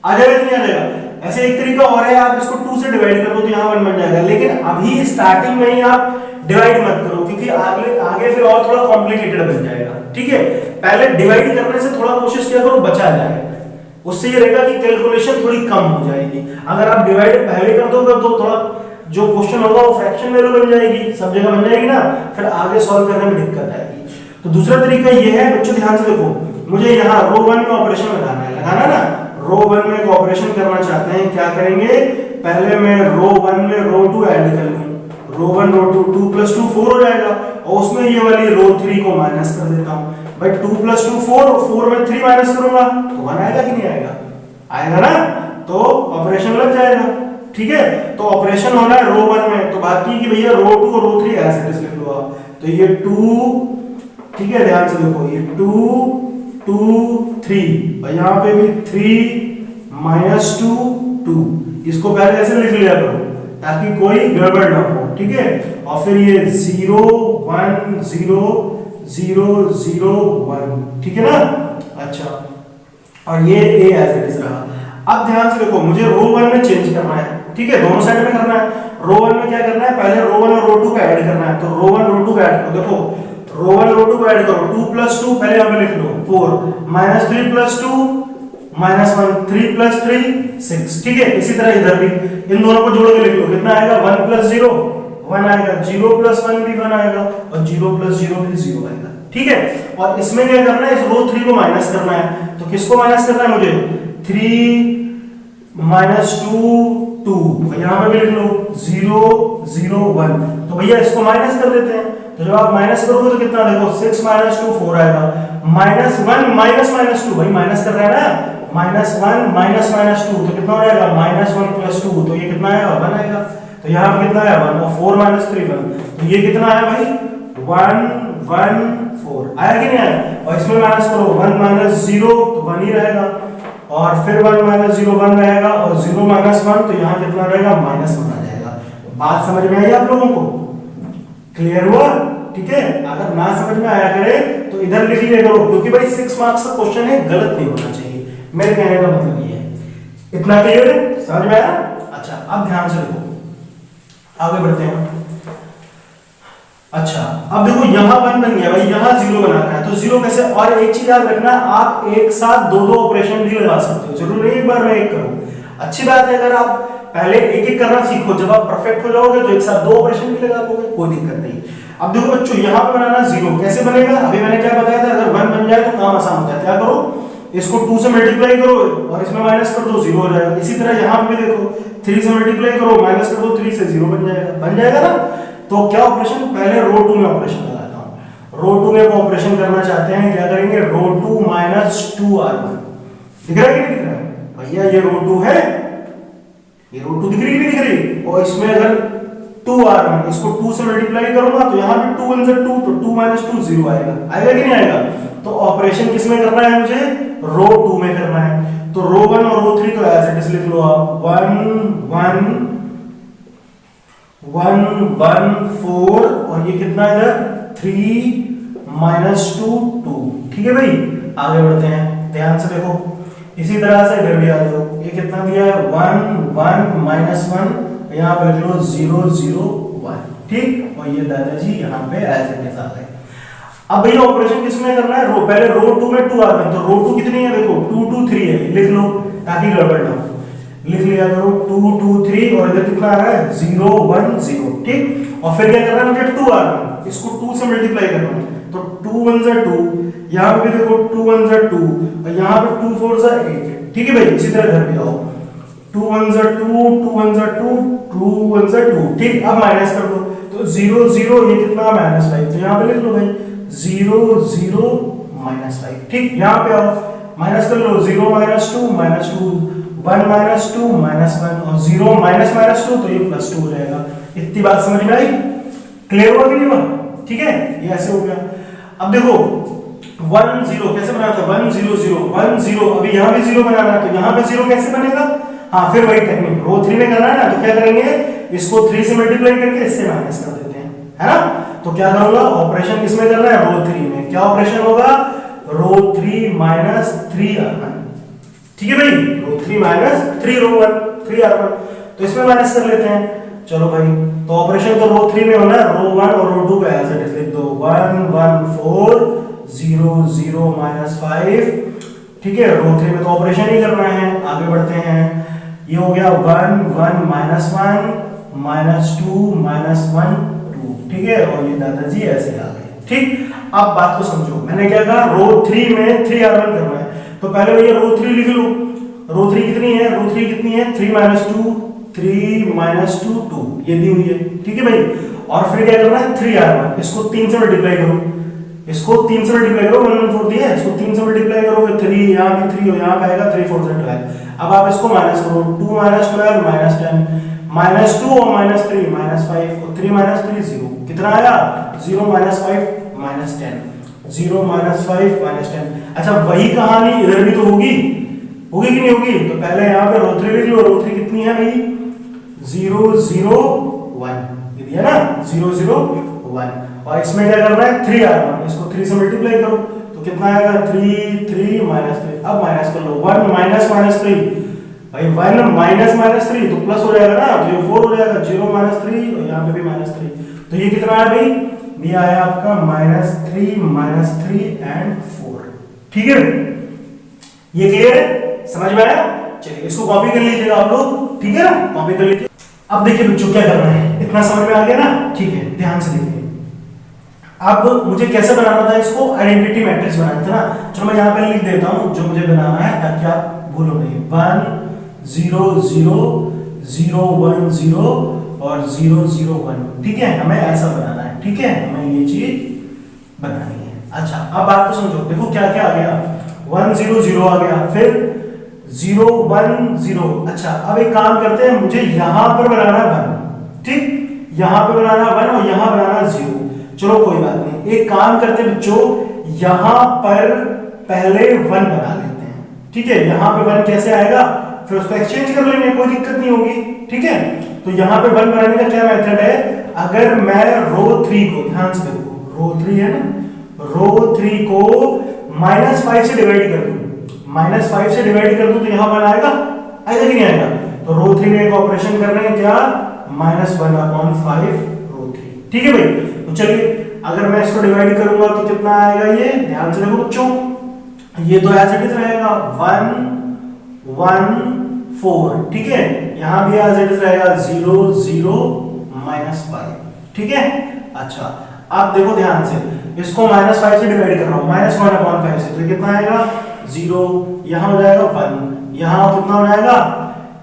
आ जाएगा, नहीं आ जाएगा। ऐसे एक तरीका और है, आप इसको 2 से डिवाइड कर दो तो यहाँ 1 बन जाएगा। लेकिन अभी स्टार्टिंग में ही आप डिवाइड मत करो, क्योंकि आगे फिर और थोड़ा कॉम्प्लिकेटेड बन जाएगा, ठीक है। पहले डिवाइड करने से थोड़ा कोशिश किया करो, बचा जाए, उससे ये रहेगा कि कैलकुलेशन थोड़ी कम हो जाएगी। अगर आप डिवाइड पहले कर दोगे तो थोड़ा जो क्वेश्चन होगा वो फ्रैक्शन वैल्यू बन जाएगी, सब जगह बन जाएगी ना, फिर आगे सॉल्व करने में दिक्कत आएगी। तो दूसरा तरीका ये है, बच्चों ध्यान से देखो, मुझे यहाँ रो 1 में ऑपरेशन लगाना ना, रो 1 में एक ऑपरेशन करना चाहते हैं, क्या करेंगे, पहले मैं रो 1 में रो 2 ऐड कर लूं, रो 1 रो 2, 2 + 2 4 हो जाएगा, और उसमें ये वाली रो 3 को माइनस कर देता हूं। भाई 2 + 2 4, 4 में 3 माइनस करूंगा तो 1 आएगा कि नहीं आएगा, आएगा ना, तो ऑपरेशन लग जाएगा, ठीक है। तो ऑपरेशन होना है रो 1 में, तो बाकी की भैया रो 2 और रो 3 ऐसे इट इज लिख लो आप। तो ये 2, ठीक है, ध्यान से देखो, ये 2 2 3, और यहाँ पे भी 3 - 2 2, इसको पहले ऐसे लिख लिया करो ताकि कोई गड़बड़ ना हो, ठीक है। और फिर ये 0 1 0 0 0 1, ठीक है ना। अच्छा, और ये a एज इट इज रहा। अब ध्यान से देखो, मुझे रो 1 में चेंज करना है, ठीक है, दोनों साइड में करना है। रो 1 में क्या करना है, पहले रो 1 और रो 2 को ऐड करना है, तो रो 1 रो 2 को ऐड करो। देखो रो 1 रो 2 को ऐड करो, 2 + 2 पहले यहां पे लिख लो 4, -3 + 2 -1, 3 + 3 6, ठीक है। इसी तरह इधर भी इन दोनों को जोड़ के लिख लो, कितना आएगा, 1 + 0 1 आएगा, 0 + 1 भी 1 आएगा, और 0 + 0 भी 0 आएगा, ठीक है। और इसमें क्या करना है, इस रो 3 को माइनस करना है, तो किसको माइनस करना है मुझे, 3 - 2 2, यहां पे भी लिख लो 0 0 1, तो भैया इसको माइनस कर देते हैं। तो जब आप माइनस करोगे तो कितना, देखो 6 - 2 4 आएगा, -1 -2, भाई माइनस कर रहा है ना, -1 - 2, तो कितना हो जाएगा, -1 + 2, तो ये कितना आएगा, 1 आएगा। तो यहाँ पे कितना आया, 1, और 4 - 3 1, तो ये कितना आया भाई, 1 1 4 आया कि नहीं आया। और इसमें माइनस करो, 1 - 0 तो 1 ही रहेगा, और फिर 1 - 0 1 रहेगा, और 0 - 1, तो यहाँ कितना रहेगा, -1 आ जाएगा। बात समझ में आई आप लोगों को, क्लियर हुआ, ठीक है। अगर ना समझ में आया करे तो इधर लिख लिया करो, क्योंकि भाई 6 मार्क्स का क्वेश्चन है, गलत नहीं होना चाहिए, मेरे कहने का मतलब ये है। इतना क्लियर है, समझ में आया। अच्छा, अब ध्यान से देखो, आगे बढ़ते हैं। अच्छा, अब देखो यहाँ 1 बन गया भाई, यहाँ 0 बनाना है, तो 0 कैसे। और एक चीज याद रखना, आप एक साथ दो ऑपरेशन भी लगा सकते हो, जरूर नहीं एक बार में एक करो। अच्छी बात है, अगर आप पहले एक एक करना सीखो, जब आप परफेक्ट हो जाओगे तो एक साथ 2 ऑपरेशन भी लगा लोगे, कोई दिक्कत नहीं। अब देखो बच्चों, यहाँ पे बनाना 0 कैसे बनेगा, अभी मैंने क्या बताया था, अगर 1 बन जाए तो काम आसान होता है। क्या करो, इसको 2 से मल्टीप्लाई करो और इसमें माइनस कर दो, 0 हो जाएगा। इसी तरह यहाँ पे देखो 3 से मल्टीप्लाई करो, माइनस कर दो 3 से, 0 बन जाएगा ना। तो क्या ऑपरेशन, पहले रो 2 में ऑपरेशन लगाता हूँ। रो 2 में ऑपरेशन करना चाहते हैं, क्या करेंगे, रो 2 माइनस 2r1। दिख रहा है कि नहीं दिख रहा है भैया, ये रो 2 है, ये रो 2 दिख रही है कि नहीं दिख रही। और इसमें अगर 2r1 इसको 2 से मल्टीप्लाई करूंगा तो यहाँ पे 2 1 से 2, तो 2 माइनस 2 0 आएगा, आएगा कि नहीं आएगा। तो ऑपरेशन किस में करना है मुझे, रो 2 में करना है। तो रो 1 और रो 3 तो एज इट इज लिख लो आप, 1 1 1 1 4 और ये कितना है इधर 3 माइनस 2 2। ठीक है भाई, आगे बढ़ते हैं, ध्यान से देखो। इसी तरह से इधर भी आ जाओ, ये कितना दिया है 1 1 माइनस 1, यहाँ पे लिख लो 0 0 1। ठीक, और ये दादाजी यहाँ पे एज इट इज आ गए। अब भैया ऑपरेशन किसमें करना है, रो, पहले रो 2 में 2 आ गए, तो रो 2 कितनी है देखो 2 2 3 है, लिख लो ताकि गड़बड़ ना हो, लिख लिया करो 2 2 3 और इधर कितना आ रहा है 0 1 0। ठीक, और फिर क्या करना है मुझे 2 आ रहा है, इसको 2 से मल्टीप्लाई करना है, तो 2 1 जा 2, यहाँ पे देखो 2 1 जा 2 और यहाँ पे 2 4 जा 8। ठीक है भाई, इसी तरह घर पे आओ, 2 1 जा 2 2 1 जा 2 2 1 जा 2। ठीक, अब माइनस कर दो, तो 0 0 ये कितना माइनस 5, तो यहाँ पे लिख लो भाई 0 0 माइनस 5। ठीक, यहाँ पे आओ, माइनस कर लो 0 माइनस 2 माइनस 2, 1 माइनस 2 माइनस 1 और 0 माइनस माइनस 2, तो ये प्लस 2 हो जाएगा। इतनी बात समझ में आई, क्लियर हुआ कि नहीं हुआ। ठीक है, ये ऐसे हो गया। अब देखो 1 0 कैसे बनाना था, 1 0 0 1 0, अभी यहाँ भी 0 बनाना है, तो यहाँ पे 0 कैसे बनेगा, हाँ फिर वही टेक्निक, रो 3 में करना है ना, तो क्या करेंगे, इसको 3 से मल्टीप्लाई करके इससे माइनस कर देते हैं, है ना। तो क्या करूंगा, ऑपरेशन किसमें करना है, रो 3 में। क्या ऑपरेशन होगा, रो 3 माइनस 3r1। ठीक है भाई, रो 3 माइनस 3 रो 1 3r1, तो इसमें माइनस कर लेते हैं। चलो भाई, तो ऑपरेशन तो रो 3 में होना है, रो 1 और रो 2 पे एज इट इज लिख दो, 1 1 4 0 0 माइनस 5। ठीक है, रो 3 में तो ऑपरेशन ही करना है। आगे बढ़ते हैं, ये हो गया 1 1 माइनस 1 माइनस 2 माइनस 1 2। ठीक है, और ये दादाजी ऐसे आ गए। ठीक, अब बात को समझो, मैंने क्या कहा, रो 3 में 3r1 करना है, तो पहले भैया रो 3 लिख लो। रो 3 कितनी है, रो 3 कितनी है 3 माइनस 2 3 माइनस 2 2, ये दी हुई है। ठीक है भाई, और फिर क्या करना है 3r1, इसको 3 से मल्टीप्लाई करो, इसको 3 से मल्टीप्लाई करो, 1 1 4 दिया है, इसको 3 से मल्टीप्लाई करो, फिर 3 यहाँ भी 3 और यहाँ पे आएगा 3 4 से 12। अब आप इसको माइनस करो, 2 माइनस 12 माइनस 10 माइनस 2 और माइनस 3 माइनस 5 और 3 माइनस 3 0, कितना आया 0 माइनस 5 माइनस 10, 0 माइनस 5 माइनस 10। अच्छा, वही कहानी इधर भी तो होगी, होगी कि नहीं होगी। तो पहले यहाँ पे रो 3 लिख लो, रो 3 कितनी है भाई 0 0 1, ये दिया ना 0 0 1, और इसमें क्या करना है 3r1, इसको 3 से मल्टीप्लाई करो, तो कितना आएगा 3 3 माइनस 3। अब माइनस कर लो, 1 माइनस माइनस 3 भाई, 1 माइनस माइनस 3 तो प्लस हो जाएगा ना, तो ये 4 हो जाएगा, 0 माइनस 3 और यहाँ पे भी माइनस 3, तो ये कितना है भाई, ये आया आपका माइनस 3 एंड 4। ठीक है, ये क्लियर है, समझ में आया। चलिए इसको कॉपी कर लीजिएगा आप लोग, ठीक है ना, कॉपी कर लीजिए। अब देखिए बच्चों क्या करना है, इतना समझ में आ गया ना। ठीक है, ध्यान से देखिए, अब मुझे कैसे बनाना था इसको, आइडेंटिटी मैट्रिक्स बनाना था ना। चलो मैं यहाँ पे लिख देता हूँ जो मुझे बनाना है, ताकि आप भूलो नहीं। 1 0 0 0 1 0 और 0 0 1। ठीक है, हमें ऐसा बनाना है। ठीक है, हमें ये चीज बनानी है। अच्छा, अब बात को समझो, देखो क्या क्या आ गया, 1 0 0 आ गया, फिर 0 1 0। अच्छा, अब एक काम करते हैं, मुझे यहां पर बनाना 1, ठीक, यहां पे बनाना 1 और यहां बनाना 0। चलो कोई बात नहीं, एक काम करते हैं बच्चों, यहां पर पहले 1 बना लेते हैं। ठीक है, यहां पे 1 कैसे आएगा, फिर उसको एक्सचेंज कर लेंगे, कोई दिक्कत नहीं होगी। ठीक है, तो यहां पे 1 बनाने का क्या मेथड है, अगर मैं रो 3 को, ध्यान से देखो, रो 3 है ना, रो 3 को -5 से डिवाइड कर दूं, -5 से डिवाइड कर दूं तो यहां 1 आएगा, आएगा कि नहीं आएगा। तो रो 3 में एक ऑपरेशन कर रहे हैं, क्या, -1/5 रो 3। ठीक है भाई, तो चलिए अगर मैं इसको डिवाइड करूंगा तो कितना आएगा, ये ध्यान से देखो बच्चों, ये तो एज इट इज रहेगा 1 1 4। ठीक है, यहां भी एज इट इज रहेगा 0 0 -5। ठीक है, अच्छा आप देखो ध्यान से, इसको -5 से डिवाइड कर रहा हूं, -1/5 से, तो कितना आएगा 0, यहाँ हो जाएगा 1, यहाँ कितना हो जाएगा,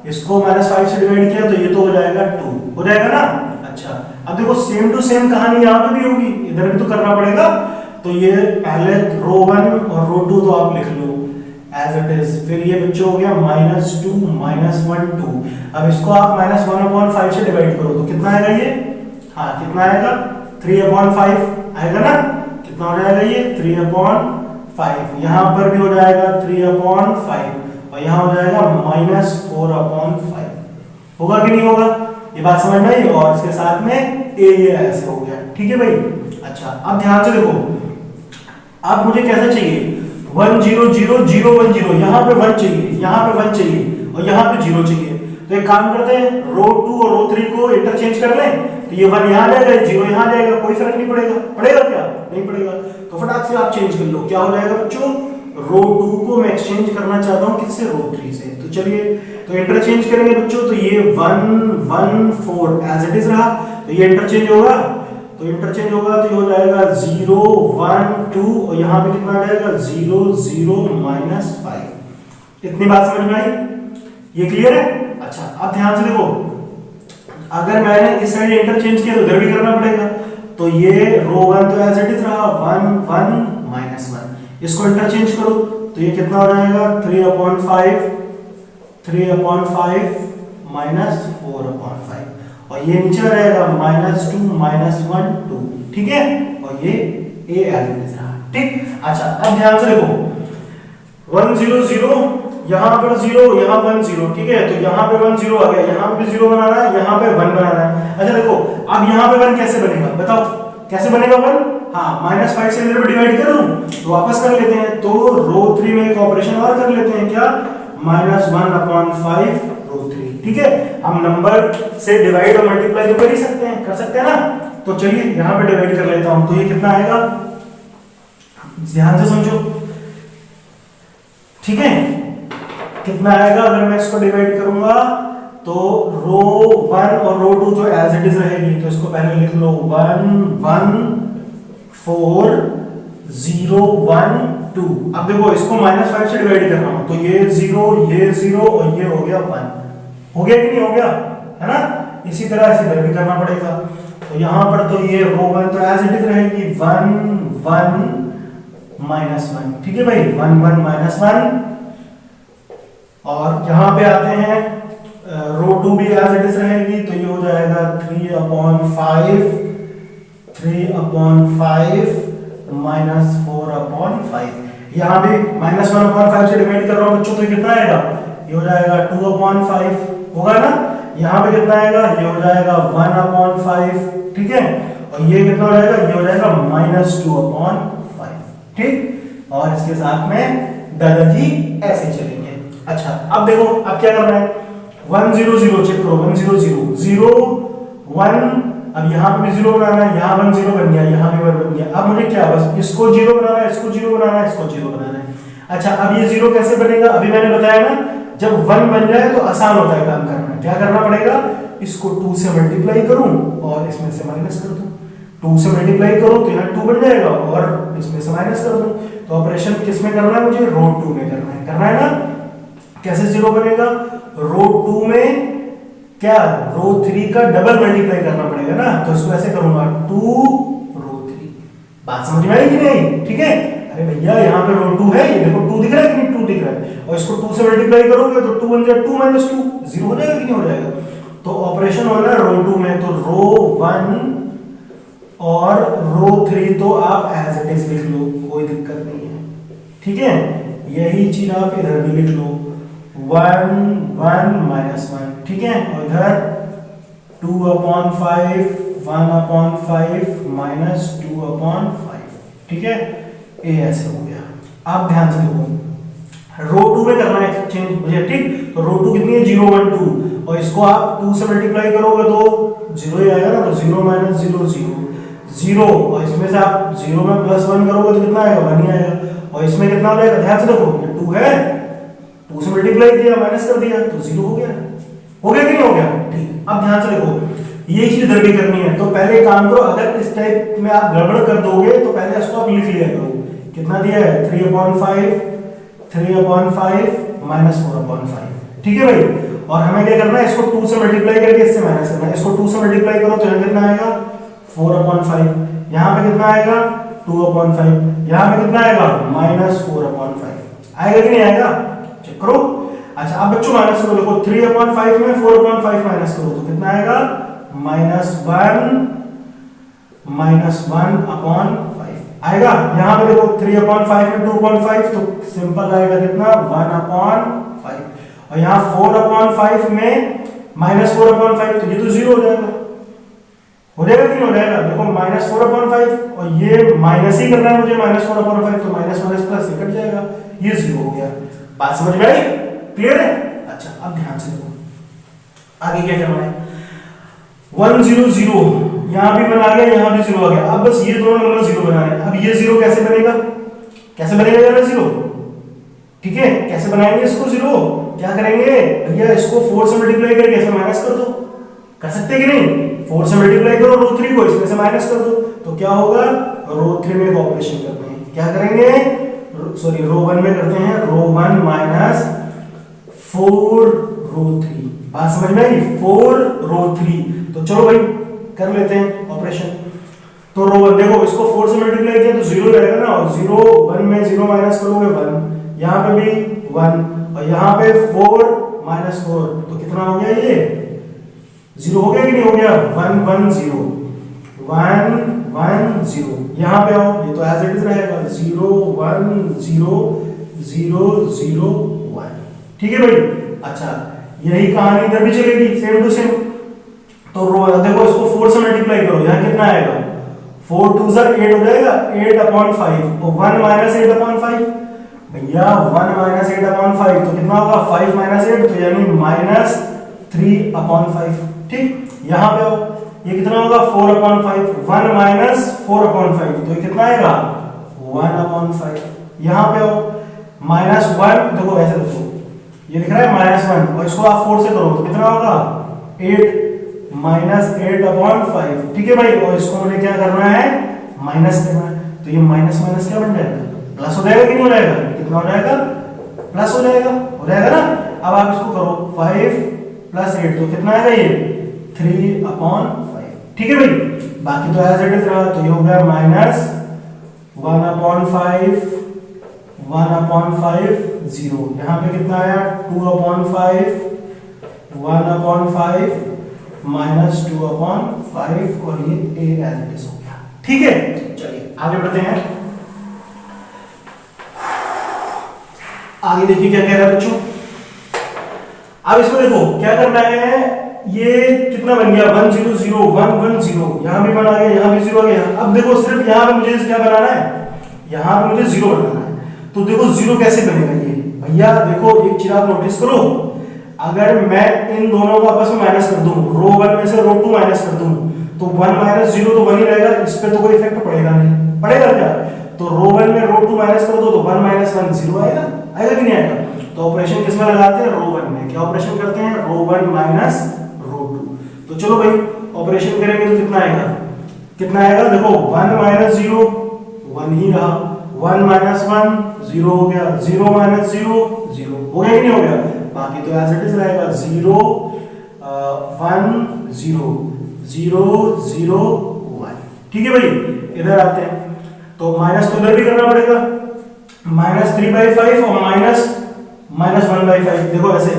इसको -5 से डिवाइड किया तो ये तो हो जाएगा 2, हो जाएगा ना। अच्छा अब देखो सेम टू सेम कहानी यहाँ पे भी होगी, इधर भी तो करना पड़ेगा। तो ये पहले रो 1 और रो 2 तो आप लिख लो एज इट इज, फिर ये बच्चों हो गया -2 -1 2। अब इसको आप -1/5 से डिवाइड करो तो कितना आएगा ये, हाँ कितना आएगा 3/5 आएगा ना, कितना हो जाएगा ये 3/5, यहाँ पर भी हो जाएगा 3/5 और यहाँ हो जाएगा -4/5, होगा कि नहीं होगा, ये बात समझ में आई। और इसके साथ में ये ऐसे हो गया, ठीक है भाई। अच्छा अब ध्यान से देखो, अब मुझे कैसा चाहिए 1 0 0 0 1 0, यहाँ पे 1 चाहिए, यहाँ पे 1 चाहिए और यहाँ पे 0 चाहिए। तो एक काम करते हैं, रो 2 और रो 3 को इंटरचेंज कर लें, तो ये 1 यहाँ जाएगा 0 यहाँ जाएगा, कोई फर्क नहीं पड़ेगा, पड़ेगा क्या, नहीं पड़ेगा। तो फटाक से आप चेंज कर लो, क्या हो जाएगा बच्चों, रो 2 को मैं एक्सचेंज करना चाहता हूँ किससे, रो 3 से। तो चलिए तो इंटरचेंज करेंगे बच्चों, तो ये 1 1 4 एज इट इज रहा, तो ये इंटरचेंज होगा, तो इंटरचेंज होगा तो ये हो जाएगा 0 1 2 और यहाँ पे कितना आ जाएगा 0 0 -5। इतनी बात समझ में आई, ये क्लियर है। अच्छा अब ध्यान से देखो, अगर मैंने इस साइड इंटरचेंज किया तो इधर भी करना पड़ेगा, तो ये रो 1 तो एज इट इज रहा 1 1 -1, इसको इंटरचेंज करो तो ये कितना हो जाएगा 3/5 -4/5 और ये नीचे रहेगा -2 -1 2, ठीक है, और ये a एज इट इज रहा, ठीक। अच्छा अब ध्यान से देखो 1 0 0, यहाँ पर 0 यहाँ 1 0, ठीक है, तो यहाँ पे 1 0 आ गया, यहाँ पे 0 बनाना है, यहाँ पे 1 बनाना है। अच्छा देखो अब यहाँ पे 1 कैसे बनेगा, बताओ कैसे बनेगा 1, हाँ -5 से इधर डिवाइड कर दूं तो वापस कर लेते हैं, तो रो 3 में एक ऑपरेशन और कर लेते हैं, क्या -1/5 रो 3, ठीक है। हम नंबर से डिवाइड और मल्टीप्लाई तो कर ही सकते हैं ना। तो चलिए यहाँ पे डिवाइड कर लेता हूं, तो ये कितना आएगा, ध्यान से समझो, ठीक है, कितना आएगा अगर मैं इसको डिवाइड करूंगा, तो रो 1 और रो 2 तो एज इट इज रहेगी, तो इसको पहले लिख लो 1 1 4 0 1 2। अब देखो इसको -5 से डिवाइड कर रहा हूं, तो ये 0 और ये हो गया 1, हो गया कि नहीं हो गया, है ना। इसी तरह इसे इधर भी करना पड़ेगा, तो यहां पर तो ये रो 1 तो एज इट इज रहेगी 1 1 -1, ठीक है भाई 1 1 -1। और यहां पे आते हैं रो 2 भी एज इट इज रहेगी, तो ये हो जाएगा 3/5 -4/5। यहाँ भी -1/5 से डिवाइड कर रहा हूँ बच्चों, तो कितना आएगा, ये हो जाएगा 2/5, होगा ना। यहाँ पे कितना आएगा, ये हो जाएगा 1/5, ठीक है, और ये कितना हो जाएगा, ये हो जाएगा -2/5, ठीक। और इसके साथ में दादाजी ऐसे चलेंगे। अच्छा अब देखो अब क्या करना है, 1 0 0 चेक करो, 1 0 0 0 1, अब यहाँ पे भी 0 बनाना है, यहाँ 1 0 बन गया, यहाँ भी 1 बन गया। अब मुझे क्या, बस इसको 0 बनाना है, इसको 0 बनाना है, इसको 0 बनाना है। अच्छा अब ये 0 कैसे बनेगा, अभी मैंने बताया ना, जब 1 बन जाए तो आसान होता है काम करना। क्या करना पड़ेगा, इसको 2 से मल्टीप्लाई करूं और इसमें से माइनस कर दूं, 2 से मल्टीप्लाई करो तो यहाँ 2 बन जाएगा और इसमें से माइनस कर दूं। तो ऑपरेशन किस में करना है, मुझे रो 2 में करना है ना। कैसे 0 बनेगा, रो 2 में क्या, रो 3 का डबल मल्टीप्लाई करना पड़ेगा ना, तो इसको ऐसे करूंगा 2 रो 3। बात समझ में आई कि नहीं, ठीक है। अरे भैया यहाँ पे रो 2 है, ये देखो 2 दिख रहा है कि नहीं, 2 दिख रहा है, और इसको 2 से मल्टीप्लाई करोगे तो 2 बन जाएगा 2 - 2, 0 हो जाएगा कि नहीं हो जाएगा। तो ऑपरेशन हो रहा है रो 2 में, तो रो 1 और रो 3 तो आप एज इट इज लिख लो, कोई दिक्कत नहीं है, ठीक है। यही चीज आप इधर भी लिख लो 1 1 -1, ठीक है, और इधर 2/5 1/5 -2/5, ठीक है, ये ऐसे हो गया। आप ध्यान से देखो रो 2 में करना है चेंज मुझे, ठीक। तो रो 2 कितनी है 0 1 2, और इसको आप 2 से मल्टीप्लाई करोगे तो 0 ही आएगा ना, तो 0 - 0 0 0, और इसमें से आप 0 में +1 करोगे तो कितना आएगा 1 ही आएगा, और इसमें कितना हो जाएगा, ध्यान से देखो ये 2 है, 2 से मल्टीप्लाई किया माइनस कर दिया तो 0 हो गया कि नहीं हो गया, ठीक। अब ध्यान से देखो ये चीज इधर भी करनी है, तो पहले काम करो, अगर इस टाइप में आप गड़बड़ कर दोगे तो पहले इसको आप लिख लिया करो, कितना दिया है 3/5 3/5 माइनस 4/5। ठीक है भाई, और हमें क्या करना है, इसको 2 से मल्टीप्लाई करके इससे माइनस करना है। इसको 2 से मल्टीप्लाई करो तो यहाँ कितना आएगा 4/5, यहाँ पे कितना आएगा 2/5, यहाँ पे कितना आएगा -4/5। आएगा कि नहीं आएगा, चेक करो। अच्छा अब बच्चों माइनस करो, देखो 3/5 में 4/5 माइनस करो तो कितना आएगा -1/5 आएगा। यहाँ पे देखो 3/5 में 2/5 तो सिंपल आएगा कितना 1/5, और यहाँ 4/5 में -4/5 तो ये तो 0 हो जाएगा। हो जाएगा कि नहीं हो जाएगा, देखो -4/5 और ये माइनस ही करना है मुझे, -4/5 तो माइनस माइनस प्लस ये कट जाएगा, ये 0 हो गया। बात समझ में आई, क्लियर है। अच्छा अब ध्यान से देखो आगे क्या करना है, 1 0 0 यहाँ भी बना गया, यहाँ भी 0 आ गया। अब बस ये दोनों नंबर 0 बनाने। अब ये 0 कैसे बनेगा, कैसे बनेगा यार 0, ठीक है कैसे बनाएंगे इसको 0, क्या करेंगे भैया, इसको 4 से मल्टीप्लाई करके इसमें माइनस कर दो, कर सकते कि नहीं, 4 से मल्टीप्लाई करो रो 3 को, इसमें से माइनस कर दो तो क्या होगा, रो 3 में एक ऑपरेशन करते हैं, क्या करेंगे, सॉरी रो 1 में करते हैं, रो 1 माइनस 4 रो 3। बात समझ में आई, 4 रो 3। तो चलो भाई कर लेते हैं ऑपरेशन। तो रो 1 देखो, इसको 4 से मल्टीप्लाई किया तो 0 रहेगा ना, और 0 1 में 0 माइनस करोगे 1, यहाँ पे भी 1 और यहाँ पे 4 माइनस 4 तो कितना हो गया, ये 0 हो गया कि नहीं हो गया, 1 1 0 1 1 0। यहाँ पे आओ, ये तो एज इट इज रहेगा 0 1 0 0 0 1। ठीक है भाई। अच्छा यही कहानी इधर भी चलेगी, सेम टू सेम। तो रो देखो, इसको 4 से मल्टीप्लाई करो, यहाँ कितना आएगा 4 2 8 हो जाएगा, 8/5 और 1 माइनस 8/5 भैया, 1 माइनस 8/5 तो कितना होगा 5 माइनस 8 तो यानी -3/5। ठीक, यहाँ पे आओ, ये कितना होगा 4/5, 1 माइनस 4/5 तो ये कितना आएगा 1/5। यहाँ पे आओ -1, देखो ऐसे देखो, ये लिख रहा है -1 और इसको आप 4 से करो तो कितना होगा 8 -8/5। ठीक है भाई, और इसको मुझे क्या करना है, माइनस करना है, तो ये माइनस माइनस क्या बन जाएगा, प्लस हो जाएगा कि नहीं हो जाएगा, कितना हो जाएगा, प्लस हो जाएगा ना। अब आप इसको करो 5 + 8 तो कितना आएगा, ये 3/5। ठीक है भाई, बाकी तो एज इट इज रहा, तो ये हो गया -1/5 1/5 0। यहाँ पे कितना आया 2/5 1/5 -2/5 और ये a एज इट इज हो गया। ठीक है, चलिए आगे बढ़ते हैं। आगे देखिए क्या कह रहा है बच्चों। अब इसमें देखो क्या करना है, ये कितना बन गया 1 0 0 1 1 0, यहां भी बना गया, यहां भी 0 आ गया। अब देखो सिर्फ यहां पे मुझे क्या बनाना है, यहां पे मुझे 0 बनाना है। तो देखो 0 कैसे बनेगा ये भैया, देखो एक चीज आप नोटिस करो, अगर मैं इन दोनों को आपस में माइनस कर दूं, रो 1 में से रो 2 माइनस कर दूं तो 1 - 0 तो 1 ही रहेगा, इस पे तो कोई इफेक्ट पड़ेगा नहीं, पड़ेगा क्या। तो रो 1 में रो 2 माइनस कर दो तो 1 - 1 0 आएगा, आएगा कि नहीं आएगा। तो ऑपरेशन किसमें लगाते हैं, रो 1 में। क्या ऑपरेशन करते हैं, रो 1 माइनस रो 2। तो चलो भाई ऑपरेशन करेंगे तो कितना आएगा, देखो 1 - 0 1 ही रहा, 1 - 1 0 हो गया, 0 - 0 0 हो गया कि नहीं हो गया। बाकी तो एज इट इज रहेगा 0 1 0 0 0 1। ठीक है भाई, इधर आते हैं तो माइनस तो इधर भी करना पड़ेगा, -3/5 और -1/5। देखो ऐसे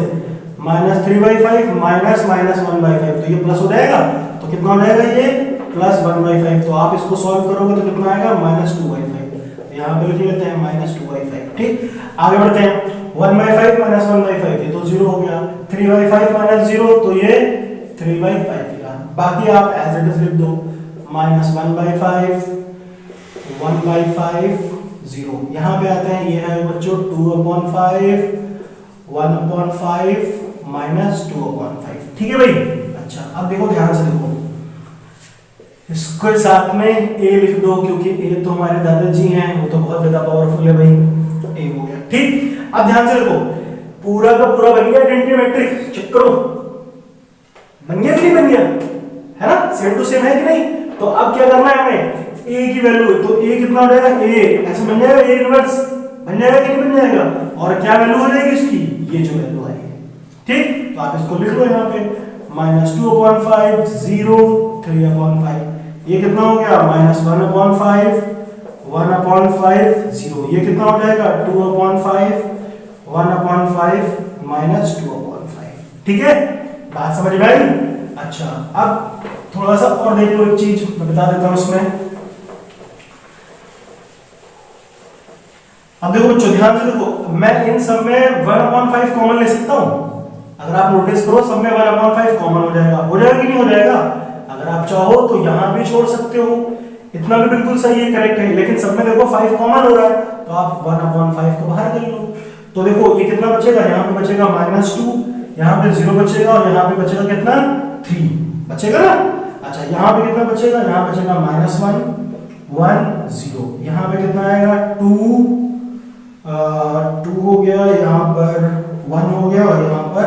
-3/5 -1/5 तो ये प्लस हो जाएगा, तो कितना हो जाएगा ये +1/5। तो आप इसको सॉल्व करोगे तो कितना आएगा -2/5। यहाँ पे लिख लेते हैं -2/5। ठीक, आगे बढ़ते हैं। 1/5 -1/5 ये तो 0 हो गया, 3/5 - 0 तो ये 3/5 का। बाकी आप एज इट इज लिख दो, -1/5 1/5 0। यहाँ पे आते हैं, ये है बच्चों 2/5 1/5 -2/5। ठीक है भाई। अच्छा अब देखो ध्यान से देखो, इसके साथ में a लिख दो क्योंकि a तो हमारे दादाजी हैं, वो तो बहुत ज्यादा पावरफुल है भाई, a हो गया। ठीक, अब ध्यान से देखो, पूरा का पूरा बन गया आइडेंटिटी मैट्रिक्स, चेक करो बन गया कि नहीं बन गया, है ना, सेम टू सेम है कि नहीं। तो अब क्या करना है हमें, a की वैल्यू, तो a कितना हो जाएगा, a ऐसे बन जाएगा a इनवर्स, बन जाएगा कि नहीं बन जाएगा? और क्या वैल्यू हो जाएगी इसकी? ये जो वैल्यू आई है, ठीक। तो आप इसको लिख लो यहाँ पे -2/5 0 3/5। ये कितना हो गया? -1/5 1/5 0। ये कितना हो जाएगा? 2/5 1/5 -2/5। ठीक है, बात समझ में आई? अच्छा, अब थोड़ा सा और देख लो, एक चीज मैं बता देता हूं इसमें। अब देखो बच्चों ध्यान से देखो, मैं इन सब में 1/5 कॉमन ले सकता हूं। अगर आप नोटिस करो सब में 1/5 कॉमन हो जाएगा। हो जाएगा कि नहीं हो जाएगा? अगर आप चाहो तो यहां भी छोड़ सकते हो, इतना भी बिल्कुल सही है, करेक्ट है। लेकिन सब में देखो 5 कॉमन हो रहा है, तो आप 1/5 को बाहर कर लो। तो देखो ये कितना बचेगा? यहाँ पे बचेगा -2, यहाँ पे 0 बचेगा, और यहाँ पे बचेगा कितना? 3 बचेगा ना। अच्छा, यहाँ पे कितना बचेगा? यहाँ बचेगा -1 1 0। यहाँ पे कितना आएगा? 2 हो गया, यहाँ पर 1 हो गया, और यहाँ पर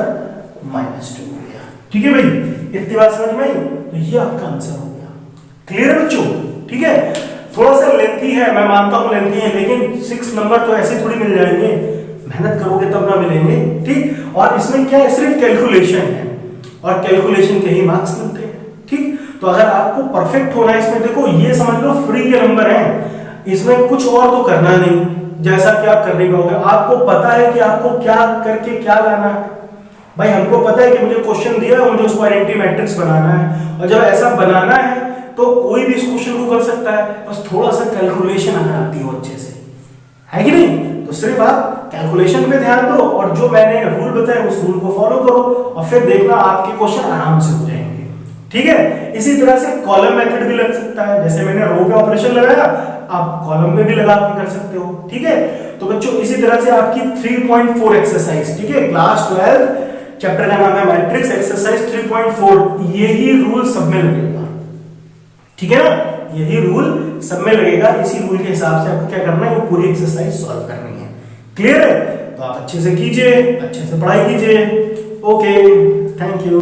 -2 हो गया। ठीक है भाई, इतनी बात समझ में आई? तो ये आपका आंसर हो गया। क्लियर है बच्चों? ठीक है, थोड़ा सा लेंथी है, मैं मानता हूं लेंथी है, लेकिन 6 नंबर तो ऐसे थोड़ी मिल जाएंगे, मेहनत करोगे तब ना मिलेंगे। ठीक, और इसमें क्या है? सिर्फ कैलकुलेशन है, और कैलकुलेशन के ही मार्क्स मिलते हैं। ठीक, तो अगर आपको परफेक्ट होना है इसमें, देखो ये समझ लो फ्री के नंबर हैं, इसमें कुछ और तो करना नहीं, जैसा कि आप कर नहीं पाओगे। आपको पता है कि आपको क्या करके क्या लाना है। भाई हमको पता है कि मुझे क्वेश्चन दिया है, मुझे उसको आइडेंटिटी मैट्रिक्स बनाना है, और जब ऐसा बनाना है तो कोई भी इस क्वेश्चन को कर सकता है, बस थोड़ा सा कैलकुलेशन अगर आती हो अच्छे से, है कि नहीं? तो सिर्फ आप कैलकुलेशन पे ध्यान दो, और जो मैंने रूल बताया उस रूल को फॉलो करो, और फिर देखना आपके क्वेश्चन आराम से हो जाएंगे। ठीक है, इसी तरह से कॉलम मेथड भी लग सकता है, जैसे मैंने रो पे ऑपरेशन लगाया, आप कॉलम में भी लगा के कर सकते हो। ठीक है, तो बच्चों इसी तरह से आपकी 3.4 एक्सरसाइज, ठीक है, क्लास 12 चैप्टर का नाम है मैट्रिक्स, एक्सरसाइज 3.4, यही रूल सब में लगेगा। ठीक है ना, यही रूल सब में लगेगा। इसी रूल के हिसाब से आपको क्या करना है? वो पूरी एक्सरसाइज सॉल्व करनी है। क्लियर है? तो आप अच्छे से कीजिए, अच्छे से पढ़ाई कीजिए। Okay, thank you.